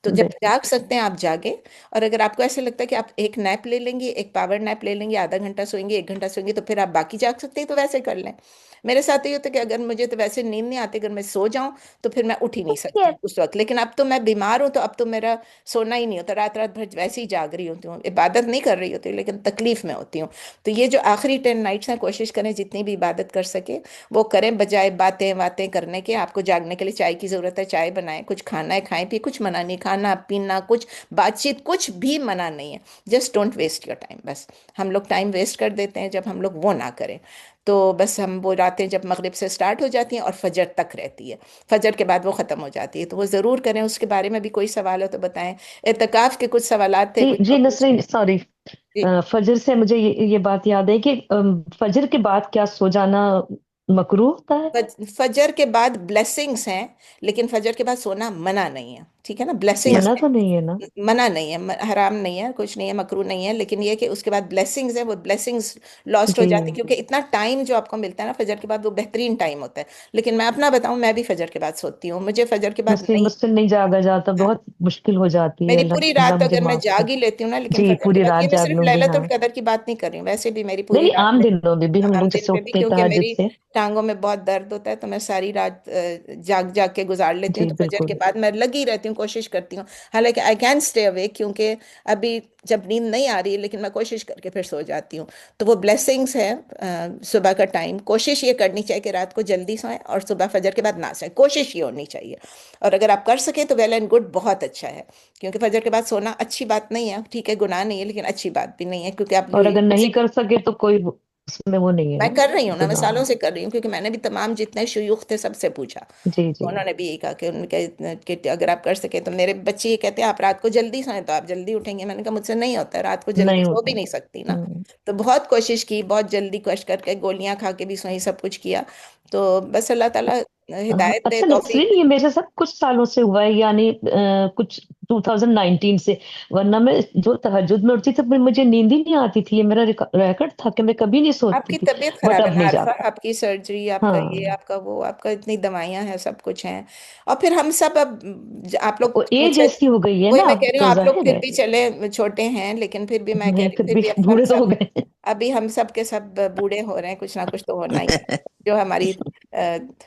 तो जब बिल्कुल। जाग सकते हैं आप जागे। और अगर आपको ऐसे लगता है कि आप एक नैप ले लेंगे, एक पावर नैप ले लेंगे, आधा घंटा सोएंगे, 1 घंटा सोएंगे, तो फिर आप बाकी जाग सकते हैं, तो वैसे कर लें। मेरे साथ ये होता है कि अगर मुझे तो वैसे नींद नहीं आती, अगर मैं सो जाऊं तो फिर मैं उठ ही नहीं सकती उस वक्त, लेकिन अब तो मैं बीमार हूं, तो अब तो मेरा सोना ही नहीं होता, रात रात भर वैसे ही जाग रही होती हूँ, इबादत नहीं कर रही होती हूँ, लेकिन तकलीफ में होती हूँ। तो ये जो आखिरी 10 नाइट्स हैं, कोशिश करें जितनी भी इबादत कर सके वो करें, बजाय बातें बातें करने के। आपको जागने के लिए चाय की जरूरत है, चाय बनाएं, कुछ खाना है खाएं, भी कुछ मना नहीं, खाना पीना कुछ बातचीत कुछ भी मना नहीं है। Just don't waste your time, बस। हम लोग टाइम वेस्ट कर देते हैं, जब हम लोग वो ना करें तो बस। हम वो रातें जब मगरिब से स्टार्ट हो जाती हैं और फजर तक रहती है, फजर के बाद वो ख़त्म हो जाती है, तो वो ज़रूर करें। उसके बारे में भी कोई सवाल हो तो बताएं। एतकाफ के कुछ सवालात थे, जी कुछ जी लोग नसरीन, सॉरी, जी। फजर से मुझे ये बात याद है कि फजर के बाद क्या सो जाना मकरूह होता है? फजर के बाद ब्लेसिंग्स हैं, लेकिन फजर के बाद सोना मना नहीं है, ठीक है ना? ब्लेसिंग्स मना हैं, तो नहीं है ना? मना नहीं है, हराम नहीं है, कुछ नहीं है, मकरू नहीं है, लेकिन ये कि उसके बाद ब्लेसिंग्स है, वो ब्लेसिंग्स लॉस्ट हो जी जाती है, क्योंकि इतना टाइम जो आपको मिलता है ना फजर के बाद, वो बेहतरीन टाइम होता है। लेकिन मैं अपना बताऊं, मैं भी फजर के बाद सोती हूँ, मुझे फजर के बाद नसरीन, नहीं। मुझसे नहीं जागा जाता, बहुत मुश्किल हो जाती है। मेरी अल्लाह पूरी अल्लाह रात मुझे अगर मैं माफ कर। जाग ही लेती हूँ ना, लेकिन जी, फजर के पूरी बाद, ये रात मैं जाग सिर्फ लूंगी, लैलतुल हाँ। कदर की बात नहीं कर रही हूँ, वैसे भी मेरी पूरी नहीं नहीं, रात आम में, दिनों में भी हम आम लोग दिन जैसे में भी, उठते हैं क्योंकि तहज्जुद मेरी से। टांगों में बहुत दर्द होता है, तो मैं सारी रात जाग जाग के गुजार लेती हूँ, जी तो फजर के बिल्कुल। बाद मैं लगी रहती हूँ, कोशिश करती हूँ। हालांकि आई कैन स्टे अवेक, क्योंकि अभी जब नींद नहीं आ रही है, लेकिन मैं कोशिश करके फिर सो जाती हूँ। तो वो ब्लेसिंग्स है सुबह का टाइम। कोशिश ये करनी चाहिए कि रात को जल्दी सोएं और सुबह फजर के बाद ना सोएं, कोशिश ये होनी चाहिए। और अगर आप कर सकें तो वेल एंड गुड, बहुत अच्छा है, क्योंकि फजर के बाद सोना अच्छी बात नहीं है, ठीक है, गुनाह नहीं है, लेकिन अच्छी बात भी नहीं है, क्योंकि आप और अगर नहीं उसी, कर सके तो कोई उसमें वो नहीं है मैं ना, कर रही हूँ ना, मैं गुनाह सालों नहीं। से कर रही हूँ, क्योंकि मैंने भी तमाम जितने शयूख थे सबसे पूछा, जी तो जी। उन्होंने भी यही कहा कि कि अगर आप कर सके तो। मेरे बच्चे ये कहते हैं आप रात को जल्दी सोएं तो आप जल्दी उठेंगे, मैंने कहा मुझसे नहीं होता, रात को जल्दी नहीं सो होता। भी नहीं सकती ना। हम्म। तो बहुत कोशिश की, बहुत जल्दी कोशिश करके, गोलियां खा के भी सोई, सब कुछ किया, तो बस अल्लाह ताला हिदायत दे, अच्छा तौफीक नसरीन, ये मेरे साथ कुछ सालों से हुआ है, यानी कुछ 2019 से। वरना मैं जो तहज्जुद में उठती थी पर मुझे नींद ही नहीं आती थी, ये मेरा रिकॉर्ड था कि मैं कभी नहीं सोती आपकी थी। तबीयत बट खराब है अब ना नहीं अरफा, जाता। आपकी सर्जरी, आपका ये, हाँ, आपका वो, आपका इतनी दवाइयां हैं, सब कुछ हैं। और फिर हम सब अब आप लोग एज मुझसे, ऐसी हो गई है वही ना, मैं अब कह रही हूँ, तो आप लोग जाहिर फिर है। भी चले छोटे हैं, लेकिन फिर भी मैं कह नहीं, रही हूँ, फिर फिर भी भी अब हम बूढ़े तो हो सब, गए। अभी हम सब के सब बूढ़े हो रहे हैं, कुछ ना कुछ तो होना ही है। जो हमारी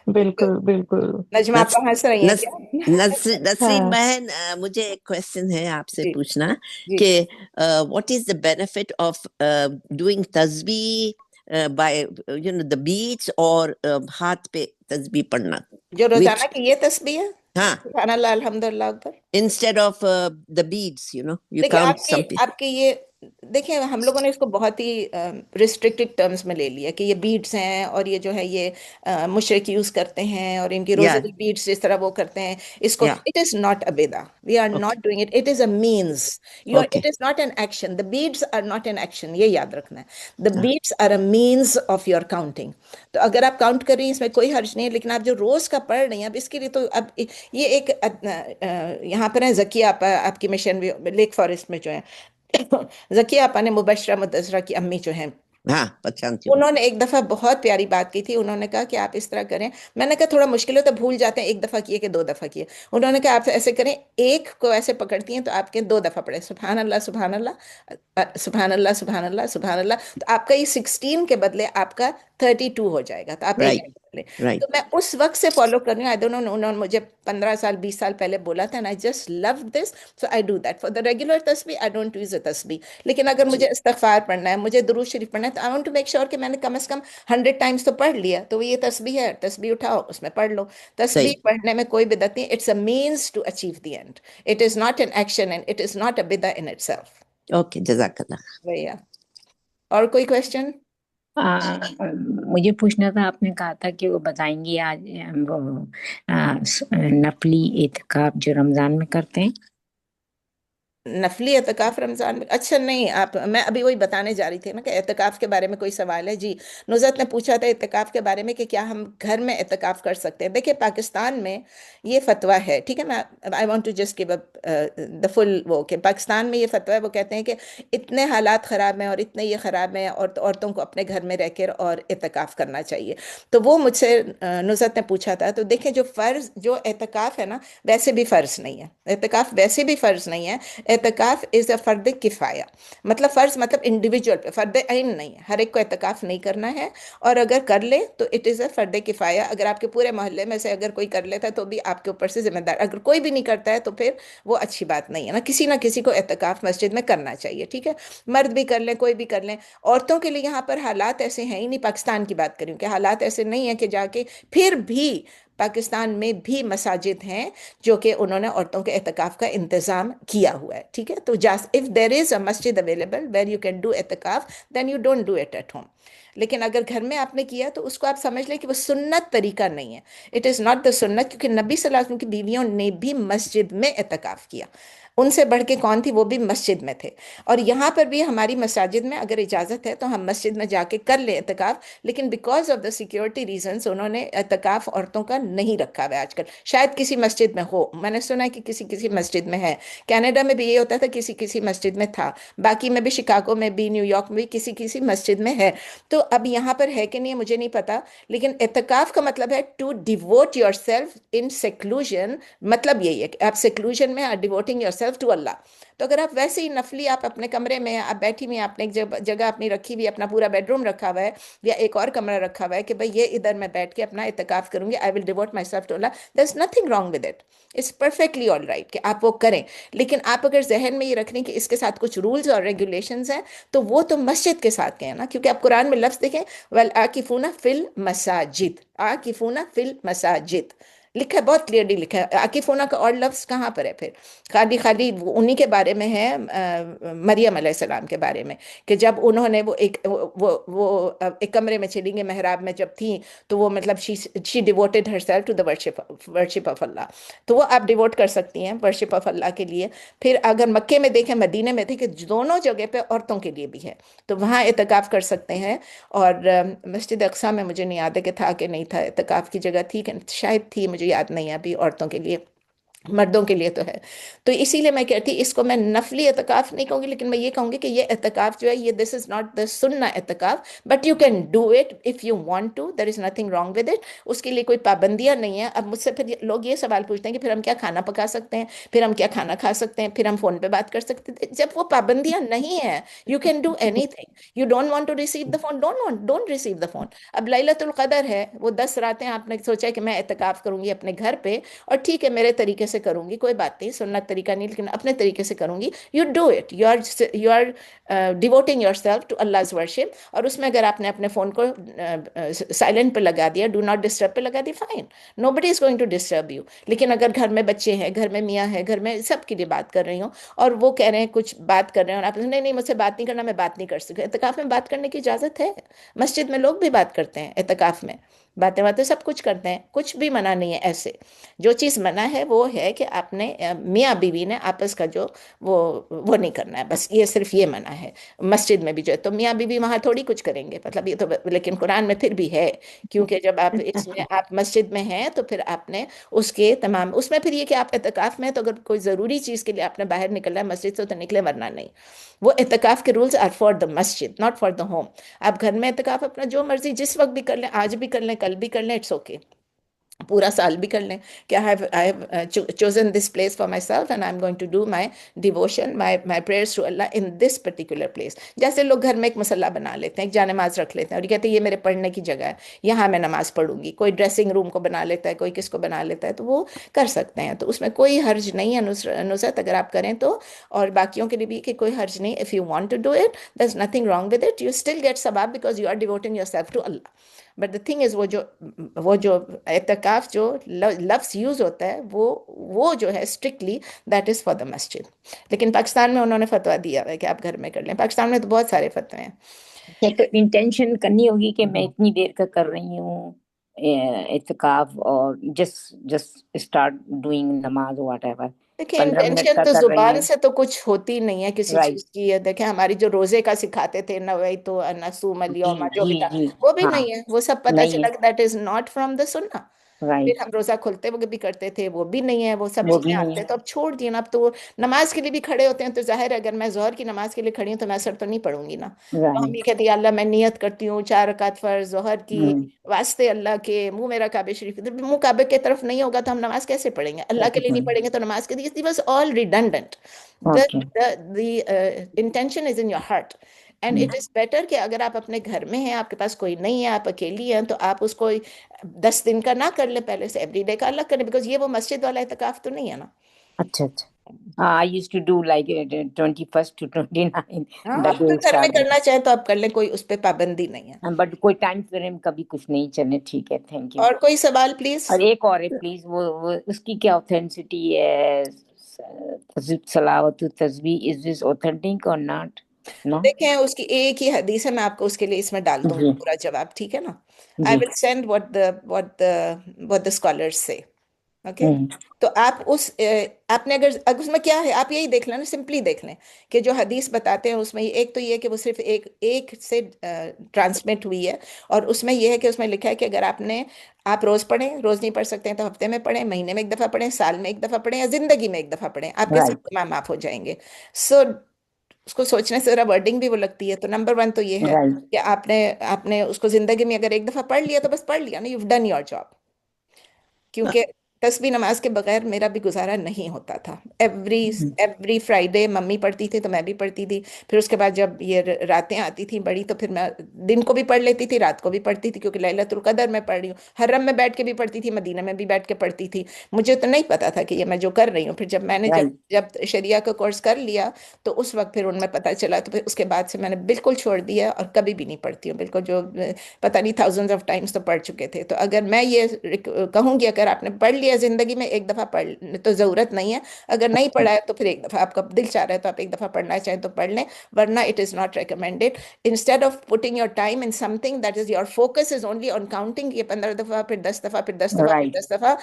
बिल्कुल बिल्कुल। नजमा नस, आपा हंस रही हैं नस, क्या? नसरीन हाँ बहन, मुझे एक क्वेश्चन है आपसे जी पूछना जी। कि what is the benefit of doing तस्बीह बाय द बीच, और हाथ पे तस्बीह पढ़ना, जो रोजाना which की ये तस्बीह है, हाँ, सुभान अल्लाह अल्हम्दुलिल्लाह Akbar. instead of the beads, you देखिए count आपकी some people. आपके ये, देखिए हम लोगों ने इसको बहुत ही रिस्ट्रिक्टेड टर्म्स में ले लिया कि ये बीड्स हैं, और ये जो है ये मुशरिक यूज करते हैं, और इनकी Yeah, रोजरी बीड्स जिस तरह वो करते हैं इसको। yeah. It is not a बेदा, we are Okay, not doing it, it is a means. You are, it okay. Is not an action, the beads are not an action, ये याद रखना है। द हाँ, beads are a means of your counting. तो अगर आप count कर रही हैं इसमें कोई हर्ज नहीं है, लेकिन आप जो रोज का पढ़ रही हैं, अब इसके लिए तो अब ये एक यहाँ पर है जकिया आपा, आपकी मिशन लेक फॉरेस्ट में जो है जकिया आपा ने मुबशरा मुदस्सरा की अम्मी जो है, हाँ, पहचानती हूँ। उन्होंने एक दफा बहुत प्यारी बात की थी। उन्होंने कहा कि आप इस तरह करें। मैंने कहा थोड़ा मुश्किल है तो भूल जाते हैं, एक दफा किए कि दो दफा किए। उन्होंने कहा आप ऐसे करें, एक को ऐसे पकड़ती हैं तो आपके दो दफा पढ़े, सुभान अल्लाह सुभान अल्लाह, सुभान अल्लाह सुभान अल्लाह सुभान अल्लाह। तो आपका ये 16 के बदले आपका 32 हो जाएगा, तो आप एक Right, बदले। right. तो मैं उस वक्त से फॉलो कर रही हूँ। आई डोंट नो, उन्होंने मुझे 15 साल 20 साल पहले बोला था, and I just love this, so I do that for the regular तस्बीह। आई डोंट यूज अ तस्बीह, लेकिन अगर मुझे जी, इस्तगफार पढ़ना है, मुझे दुरूद शरीफ पढ़ना है, तो I want to make sure कि मैंने कम से कम 100 टाइम्स तो पढ़ लिया। तो ये तस्बीह है, तस्बीह उठाओ उसमें पढ़ लो। तस्बीह सही। पढ़ने में कोई बिदअत नहीं, it's a means to achieve the end, it is not an action and it is not a बिदा इन इटसेल्फ। ओके, जज़ाकल्लाह। भैया और कोई क्वेश्चन? मुझे पूछना था, आपने कहा था कि वो बताएंगी आज वो नफली एतकाफ जो रमजान में करते हैं। नफली एतकाफ रमजान में? अच्छा नहीं, आप, मैं अभी वही बताने जा रही थी ना कि एतकाफ के बारे में कोई सवाल है। जी, नुज़रत ने पूछा था एतकाफ के बारे में कि क्या हम घर में एतकाफ कर सकते हैं। देखिए पाकिस्तान में ये फतवा है, ठीक है, मैं I want to just give the full वो, कि पाकिस्तान में ये फतवा है, वो कहते हैं कि इतने हालात ख़राब हैं और इतने ये ख़राब हैं, और औरतों को अपने घर में रहकर और एतकाफ करना चाहिए। तो वो मुझसे नुज़रत ने पूछा था। तो देखें, जो फ़र्ज़, जो एतकाफ है ना, वैसे भी फ़र्ज़ नहीं है, एतकाफ वैसे भी फ़र्ज़ नहीं है। एतकाफ इज अ फर्द किफाया, मतलब फर्ज मतलब इंडिविजुअल पे, फर्द ऐन नहीं है, हर एक को एतकाफ नहीं करना है। और अगर कर ले तो इट इज अ फर्द किफाया। अगर आपके पूरे मोहल्ले में से अगर कोई कर लेता है तो भी आपके ऊपर से जिम्मेदार, अगर कोई भी नहीं करता है तो फिर वो अच्छी बात नहीं है ना किसी को एतकाफ मस्जिद में करना चाहिए, ठीक है। मर्द भी कर लें, कोई भी कर लें। औरतों के लिए यहाँ पर हालात ऐसे हैं ही नहीं, पाकिस्तान की बात करूँ कि हालात ऐसे नहीं है कि जाके, फिर भी पाकिस्तान में भी मसाजिद हैं जो कि उन्होंने औरतों के एतकाफ का इंतज़ाम किया हुआ है, ठीक है। तो just if there is a मस्जिद available where you can do एतकाफ, then you don't do it at home. लेकिन अगर घर में आपने किया तो उसको आप समझ लें कि वो सुन्नत तरीका नहीं है, इट इज़ नॉट द सुन्नत, क्योंकि नबी सल्लल्लाहु अलैहि वसल्लम की बीवियों ने भी मस्जिद में एतकाफ किया। उनसे बढ़ के कौन थी, वो भी मस्जिद में थे। और यहाँ पर भी हमारी मसाजिद में अगर इजाज़त है तो हम मस्जिद में जाके कर लें एतकाफ, लेकिन because of the security reasons उन्होंने एतकाफ औरतों का नहीं रखा हुआ है आजकल। शायद किसी मस्जिद में हो, मैंने सुना है कि किसी किसी मस्जिद में है। कनाडा में भी ये होता था, किसी किसी मस्जिद में था, बाकी में भी, शिकागो में भी, न्यूयॉर्क में भी किसी किसी मस्जिद में है। तो अब यहाँ पर है कि नहीं मुझे नहीं पता, लेकिन एतकाफ का मतलब है to devote your self in seclusion. मतलब यही है कि आप सेक्लूजन में are devoting your self to Allah. तो अगर आप वैसे ही नफली, आप अपने कमरे में आप बैठी हुई, आपने एक जगह अपनी रखी हुई, अपना पूरा बेडरूम रखा हुआ है या एक और कमरा रखा हुआ है कि भाई ये इधर मैं बैठ के अपना इत्तिकाफ करूंगी, I will devote myself to Allah, there is nothing wrong with it, it's perfectly all right कि आप वो करें। लेकिन आप अगर जहन में ये रख रही कि इसके साथ कुछ रूल्स और रेगुलेशंस हैं, तो वो तो मस्जिद के साथ के हैं ना, क्योंकि आप कुरान में लफ्ज देखें, वल आकिफूना फिल मसाजिद, आकिफूना फिल मसाजिद, लिखा है, बहुत क्लियरली लिखा है। आकिफोना का और लफ्ज कहाँ पर है फिर? खाली खाली उन्हीं के बारे में है, मरियम अलैहिस्सलाम के बारे में, कि जब उन्होंने वो एक कमरे में चली गई, मेहराब में जब थी, तो वो मतलब she devoted herself to the worship of Allah. तो वो आप डिवोट कर सकती हैं वर्शिप ऑफ अल्लाह के लिए। फिर अगर मक्के में देखें, मदीने में देखें, दोनों जगह पे औरतों के लिए भी है, तो वहाँ एतकाफ कर सकते हैं। और मस्जिद अक्सा में मुझे नहीं याद है कि था कि नहीं था, एतकाफ की जगह थी कि शायद थी, मुझे याद नहीं है अभी, औरतों के लिए, मर्दों के लिए तो है। तो इसीलिए मैं कहती, इसको मैं नफली एतकाफ नहीं कहूँगी, लेकिन मैं ये कहूँगी कि ये एतकाफ जो है, ये दिस इज नॉट द सुन्ना एतकाफ, but you can do it if you want to, there is nothing wrong with it. उसके लिए कोई पाबंदियां नहीं है। अब मुझसे फिर लोग ये सवाल पूछते हैं कि फिर हम क्या खाना पका सकते हैं, फिर हम क्या खाना खा सकते हैं, फिर हम फोन पे बात कर सकते हैं? जब वो पाबंदियां नहीं है, you can do anything. You don't want to receive the phone, don't receive the phone. अब लैलतुल कदर है, वो 10 रातें आपने सोचा है कि मैं एतकाफ करूंगी अपने घर पे, और ठीक है मेरे तरीके से करूंगी, कोई बात नहीं, सुन्नत तरीका नहीं, लेकिन अपने तरीके से करूंगी। You do it, you are devoting your self to Allah's worship. और उसमें अगर आपने अपने फोन को साइलेंट पे लगा दिया, डू नॉट डिस्टर्ब पे लगा दिया, fine, nobody is going to disturb you. लेकिन अगर घर में बच्चे हैं, घर में मियाँ है, घर में सबके लिए बात कर रही हूँ, और वो कह रहे हैं कुछ बात कर रहे हैं, और आप नहीं नहीं मुझसे बात नहीं करना, मैं बात नहीं कर सकती, एतकाफ में बात करने की इजाजत है। मस्जिद में लोग भी बात करते हैं एतकाफ में, बातें बातें सब कुछ करते हैं, कुछ भी मना नहीं है ऐसे। जो चीज़ मना है वो है कि आपने मियाँ बीवी ने आपस का जो वो नहीं करना है, बस ये सिर्फ ये मना है। मस्जिद में भी जो है, तो मियाँ बीवी वहाँ थोड़ी कुछ करेंगे, मतलब ये तो, लेकिन कुरान में फिर भी है, क्योंकि जब आप इसमें आप मस्जिद में हैं तो फिर आपने उसके तमाम, उसमें फिर ये कि आप एतकाफ में हैं, तो अगर कोई ज़रूरी चीज़ के लिए आपने बाहर निकलना है मस्जिद से, तो निकले, वरना नहीं। वो एतकाफ के रूल्स आर फॉर द मस्जिद, नॉट फॉर द होम। आप घर में एतकाफ अपना जो मर्जी जिस वक्त भी कर लें, आज भी कर लें, कल भी कर लें, इट्स ओके, पूरा साल भी कर लें कि I have chosen this place for myself and I'm going to do my devotion, my prayers to Allah in this particular place। जैसे लोग घर में एक मसल्ला बना लेते हैं, एक जानेमाज रख लेते हैं, और ये कहते हैं ये मेरे पढ़ने की जगह है, यहाँ मैं नमाज पढ़ूंगी। कोई ड्रेसिंग रूम को बना लेता है, कोई किसको बना लेता है, तो वो कर सकते हैं, तो उसमें कोई हर्ज नहीं है नुसरत, अगर आप करें तो। और बाकियों के लिए भी कि कोई हर्ज नहीं, if you want to do it, there is nothing wrong with it, you still get सवाब because you are devoting yourself to Allah. But the thing is, वो जो एतकाफ जो लफ्ज़ यूज़ होता है, वो जो है strictly that is for the मस्जिद। लेकिन पाकिस्तान में उन्होंने फतवा दिया है कि आप घर में कर लें। पाकिस्तान में तो बहुत सारे फतवे हैं। एक इंटेंशन करनी होगी कि मैं इतनी देर का कर रही हूँ इत्काफ, और जस्ट स्टार्ट डूइंग नमाज व्हाटएवर। देखिए 15 मिनट इंटेंशन का तो कर रही जुबान हूँ, से तो कुछ होती नहीं है किसी राइट। चीज की। देखें हमारी जो रोजे का सिखाते थे, नवई तो नसूम जी अल-यौमा, जो भी जी था, जी, वो भी हाँ, नहीं है, वो सब पता नहीं चला है, कि that is not from the सुन्ना। फिर राइट, हम रोजा खोलते वक्त भी करते थे, वो भी नहीं है, वो सब वो चीजें भी नहीं आते है, तो अब छोड़ दिए ना। अब तो नमाज के लिए भी खड़े होते हैं, तो जाहिर है अगर मैं जोहर की नमाज के लिए खड़ी हूँ तो मैं असर तो नहीं पढ़ूंगी ना। तो हम ये राइट। कहते हैं अल्लाह मैं नियत करती हूँ 4 रकात फर्ज जोहर की, वास्ते अल्लाह के, मुंह मेरा काबे शरीफ, मुंह काबे के तरफ नहीं होगा तो हम नमाज कैसे पढ़ेंगे? अल्लाह के लिए नहीं पढ़ेंगे तो नमाज के लिए, it was all redundant. the okay, the intention is in your heart and it is better कि अगर आप अपने घर में हैं, आपके पास कोई नहीं है, आप अकेली हैं, तो आप उसको 10 दिन का ना कर ले, पहले से एवरीडे का अलग करें, बिकॉज ये वो मस्जिद वाला इत्काफ तो नहीं है ना। अच्छा अच्छा। I used to do like 21 to 29 हाँ, द आप डे तो घर में स्टार्ट, करना चाहें तो आप कर लें, कोई उस पर पाबंदी नहीं है। बट कोई टाइम फ्रेम कभी कुछ नहीं चले। ठीक है, थैंक यू। और कोई सवाल प्लीज? और एक और है प्लीज, वो उसकी क्या ऑथेंटिसिटी है? सलावतु तस्बीह, इज दिस ऑथेंटिक और नॉट? नो, देखें उसकी एक ही हदीस है, मैं आपको उसके लिए इसमें डाल दूंगी जी पूरा जवाब, ठीक है ना? आई जी, will send what the scholars से, ओके? तो आप आपने अगर उसमें क्या है, आप यही देख लें ना, सिंपली देख लें कि जो हदीस बताते हैं उसमें एक तो ये है कि वो सिर्फ एक से ट्रांसमिट हुई है, और उसमें ये है कि उसमें लिखा है कि अगर आप रोज पढ़ें, रोज नहीं पढ़ सकते हैं तो हफ्ते में पढ़ें, महीने में एक दफा पढ़ें, साल में एक दफा पढ़ें, या जिंदगी में एक दफा पढ़ें, आपके सब राइट गुनाह माफ हो जाएंगे। सो उसको सोचने से जरा वर्डिंग भी वो लगती है। तो नंबर 1 तो ये है राइट, कि आपने उसको जिंदगी में अगर एक दफा पढ़ लिया तो बस पढ़ लिया ना, यू डन योर जॉब। क्योंकि تسبیح نماز کے بغیر میرا بھی گزارا نہیں ہوتا تھا. ایوری فرائیڈے ممی پڑھتی تھی تو میں بھی پڑھتی تھی. پھر اس کے بعد جب یہ راتیں آتی تھیں بڑی تو پھر میں دن کو بھی پڑھ لیتی تھی، رات کو بھی پڑھتی تھی، کیونکہ لیلۃ القدر میں پڑھ رہی ہوں. حرم میں بیٹھ کے بھی پڑھتی تھی، مدینہ میں بھی بیٹھ کے پڑھتی تھی. مجھے تو نہیں پتا تھا کہ یہ میں جو کر رہی ہوں. پھر جب میں نے جب شریعہ کا کورس کر لیا تو اس وقت پھر ان میں پتہ چلا، تو پھر اس کے بعد سے میں نے بالکل چھوڑ دیا اور کبھی بھی نہیں پڑھتی ہوں. بالکل جو پتہ نہیں تھاؤزنڈز آف ٹائمز تو پڑھ چکے تھے. تو اگر میں یہ کہوں گی اگر آپ نے پڑھ لیا زندگی میں ایک دفعہ پڑھ تو ضرورت نہیں ہے، اگر نہیں پڑھا ہے تو پھر ایک دفعہ آپ کا دل چاہ رہا ہے تو آپ ایک دفعہ پڑھنا چاہیں تو پڑھ لیں، ورنہ it is not recommended. Instead of putting your time in some thing that is your focus is only on counting, یہ 15 دفعہ پھر 10 دفعہ پھر 10 دفعہ پھر 10 دفعہ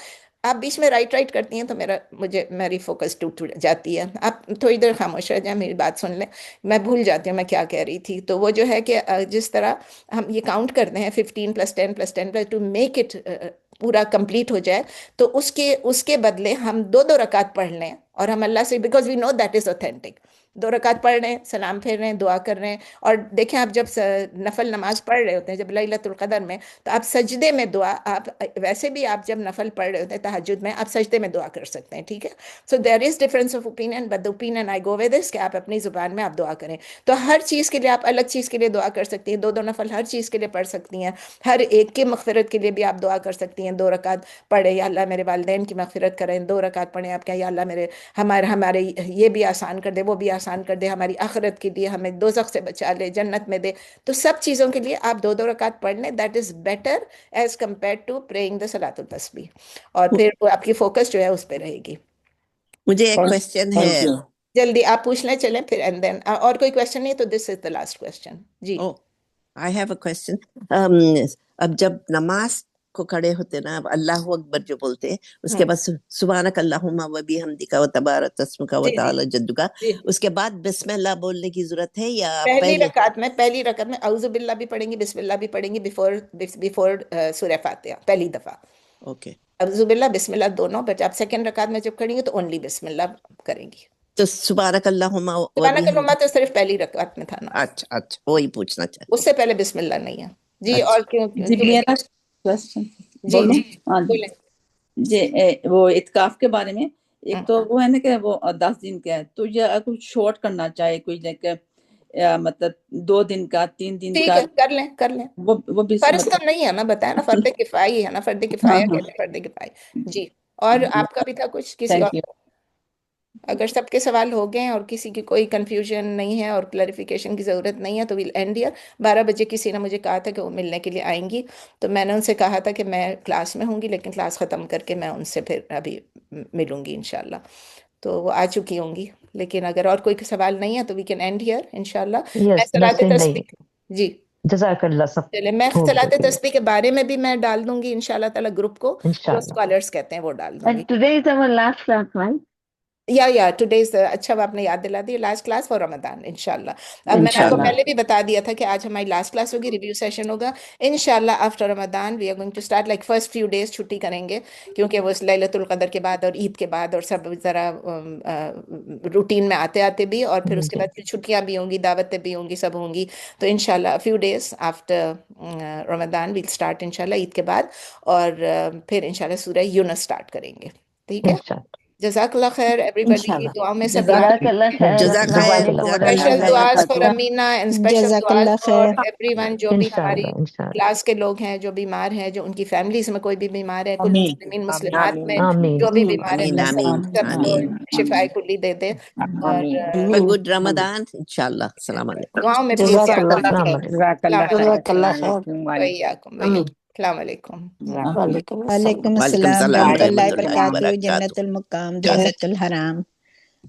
آپ بیچ میں رائٹ کرتی ہیں تو میری فوکس ٹوٹ جاتی ہے. آپ تھوڑی دیر خاموش رہ جائیں، میری بات سن لیں، میں بھول جاتی ہوں میں کیا کہہ رہی تھی. تو وہ جو ہے کہ جس طرح ہم یہ کاؤنٹ کرتے ہیں 15 + 10 + 10 ٹو میک اٹ پورا کمپلیٹ ہو جائے، تو اس کے بدلے ہم 2 رکعت پڑھ لیں اور ہم اللہ سے، because we know that is authentic, 2 رکعت پڑھ رہے ہیں، سلام پھیر رہے ہیں، دعا کر رہے ہیں. اور دیکھیں آپ جب نفل نماز پڑھ رہے ہوتے ہیں جب لیلۃ القدر میں، تو آپ سجدے میں دعا، آپ ویسے بھی آپ جب نفل پڑھ رہے ہوتے ہیں تہجد میں، آپ سجدے میں دعا کر سکتے ہیں، ٹھیک ہے. So there is difference of opinion, but the opinion I go with اس کہ آپ اپنی زبان میں آپ دعا کریں. تو ہر چیز کے لیے آپ الگ چیز کے لیے دعا کر سکتی ہیں، 2 نفل ہر چیز کے لیے پڑھ سکتی ہیں. ہر ایک کی مغفرت کے لیے بھی آپ دعا کر سکتی ہیں. 2 رکعت پڑھے، یا اللہ میرے والدین کی مغفرت کریں. 2 رکعت پڑھیں آپ کہیں یا اللہ میرے ہمارے یہ بھی آسان کر دے، وہ بھی آسان کر دے، ہماری آخرت کے لیے ہمیں دوزخ سے بچا لے، جنت میں دے. تو سب چیزوں کے لیے آپ 2 رکعت پڑھ لیں. That is better as compare to praying the صلاۃ التسبیح. اور پھر آپ کی فوکس جو ہے اس پہ رہے گی. مجھے ایک کوشچن ہے، جلدی آپ پوچھ لیں چلیں پھر، اینڈ دین اور کوئی کوشچن نہیں تو this is the last question. جی I have a question. اب جب نماز کو کھڑے ہوتے نا، اب اللہ اکبر جو بولتے ہیں، اس کے بعد سبحانک اللہم و بحمدک و تبارک اسمک و تعالی جدک، اس کے بعد بسم اللہ بولنے کی ضرورت ہے یا پہلی رکعت میں اعوذ باللہ بھی پڑھیں گی، بسم اللہ بھی پڑھیں گی بیفور سورہ فاتحہ پہلی دفعہ. اوکے، اعوذ باللہ بسم اللہ دونوں، بٹ آپ سیکنڈ رکعت میں جب کھڑیں گی تو اونلی بسم اللہ کریں گی. تو سبحانک اللہم و سبحانک اللہم تو صرف پہلی رکعت میں تھا نا. اچھا وہی پوچھنا چاہتے، اس سے پہلے بسم اللہ نہیں ہے. جی اور کیوں جی بولیں. جی وہ اعتکاف کے بارے میں ایک تو وہ ہے نا کہ وہ 10 دن کا ہے، تو یہ کچھ شارٹ کرنا چاہے کوئی مطلب 2 دن کا 3 دن ٹھیک کا ہے، کر لیں. وہ بھی فرض تو نہیں ہے نا، بتایا نا، فرض کفائی ہے نا، فرض کفایہ کہتے ہیں، فرض کفائی. جی اور آپ کا بھی تھا کچھ کسی اور؟ اگر سب کے سوال ہو گئے اور کسی کی کوئی کنفیوژن نہیں ہے اور کلیریفیکیشن کی ضرورت نہیں ہے تو ویل اینڈ ہیئر. 12 بجے کسی نے مجھے کہا تھا کہ وہ ملنے کے لیے آئیں گی، تو میں نے ان سے کہا تھا کہ میں کلاس میں ہوں گی، لیکن کلاس ختم کر کے میں ان سے پھر ابھی ملوں گی انشاءاللہ. تو وہ آ چکی ہوں گی، لیکن اگر اور کوئی سوال نہیں ہے تو وی کین اینڈ ہیئر انشاءاللہ. میں صلاۃ تسبیح، جی جزاک اللہ سب. چلے میں صلاۃ تسبیح کے بارے میں بھی میں ڈال دوں گی انشاءاللہ تعالی گروپ کو، جو اسکالرس کہتے ہیں وہ ڈال دوں گی. And today is our last class, right? یا ٹوڈیز، اچھا آپ نے یاد دلا دی، لاسٹ کلاس فار رمضان انشاءاللہ. اب میں نے آپ کو پہلے بھی بتا دیا تھا کہ آج ہماری لاسٹ کلاس ہوگی، ریویو سیشن ہوگا انشاءاللہ after Ramzan. We are going to start like first few days چھٹی کریں گے، کیونکہ وہ لیلۃ القدر کے بعد اور عید کے بعد اور سب ذرا روٹین میں آتے بھی، اور پھر اس کے بعد پھر چھٹیاں بھی ہوں گی، دعوتیں بھی ہوں گی، سب ہوں گی. تو انشاءاللہ فیو ڈیز آفٹر رمضان ویل اسٹارٹ انشاءاللہ عید کے بعد، اور پھر انشاءاللہ سورہ یونس اسٹارٹ کریں گے. ٹھیک ہے، جزاک اللہ خیر ایوری بڈی. دعاؤں میں سب جزاک اللہ خیر. اسپیشل دعاز فار امینا اینڈ اسپیشل جزاک دعاز اللہ فار خیر. ایوری ون جو بھی ہماری کلاس کے لوگ ہیں جو بیمار ہیں، جو ان کی فیملیز میں کوئی بھی بیمار ہے، کل مسلمین مسلمات میں جو بھی بیمار ہے، اللہ سب کو شفائے کلی دے دے. اور گڈ رمضان انشاءاللہ. السلام علیکم. دعاؤں میں جزاک السلام علیکم. وعلیکم السلام ورحمۃ اللہ وبرکاتہ. جنت المقام، جنت الحرام.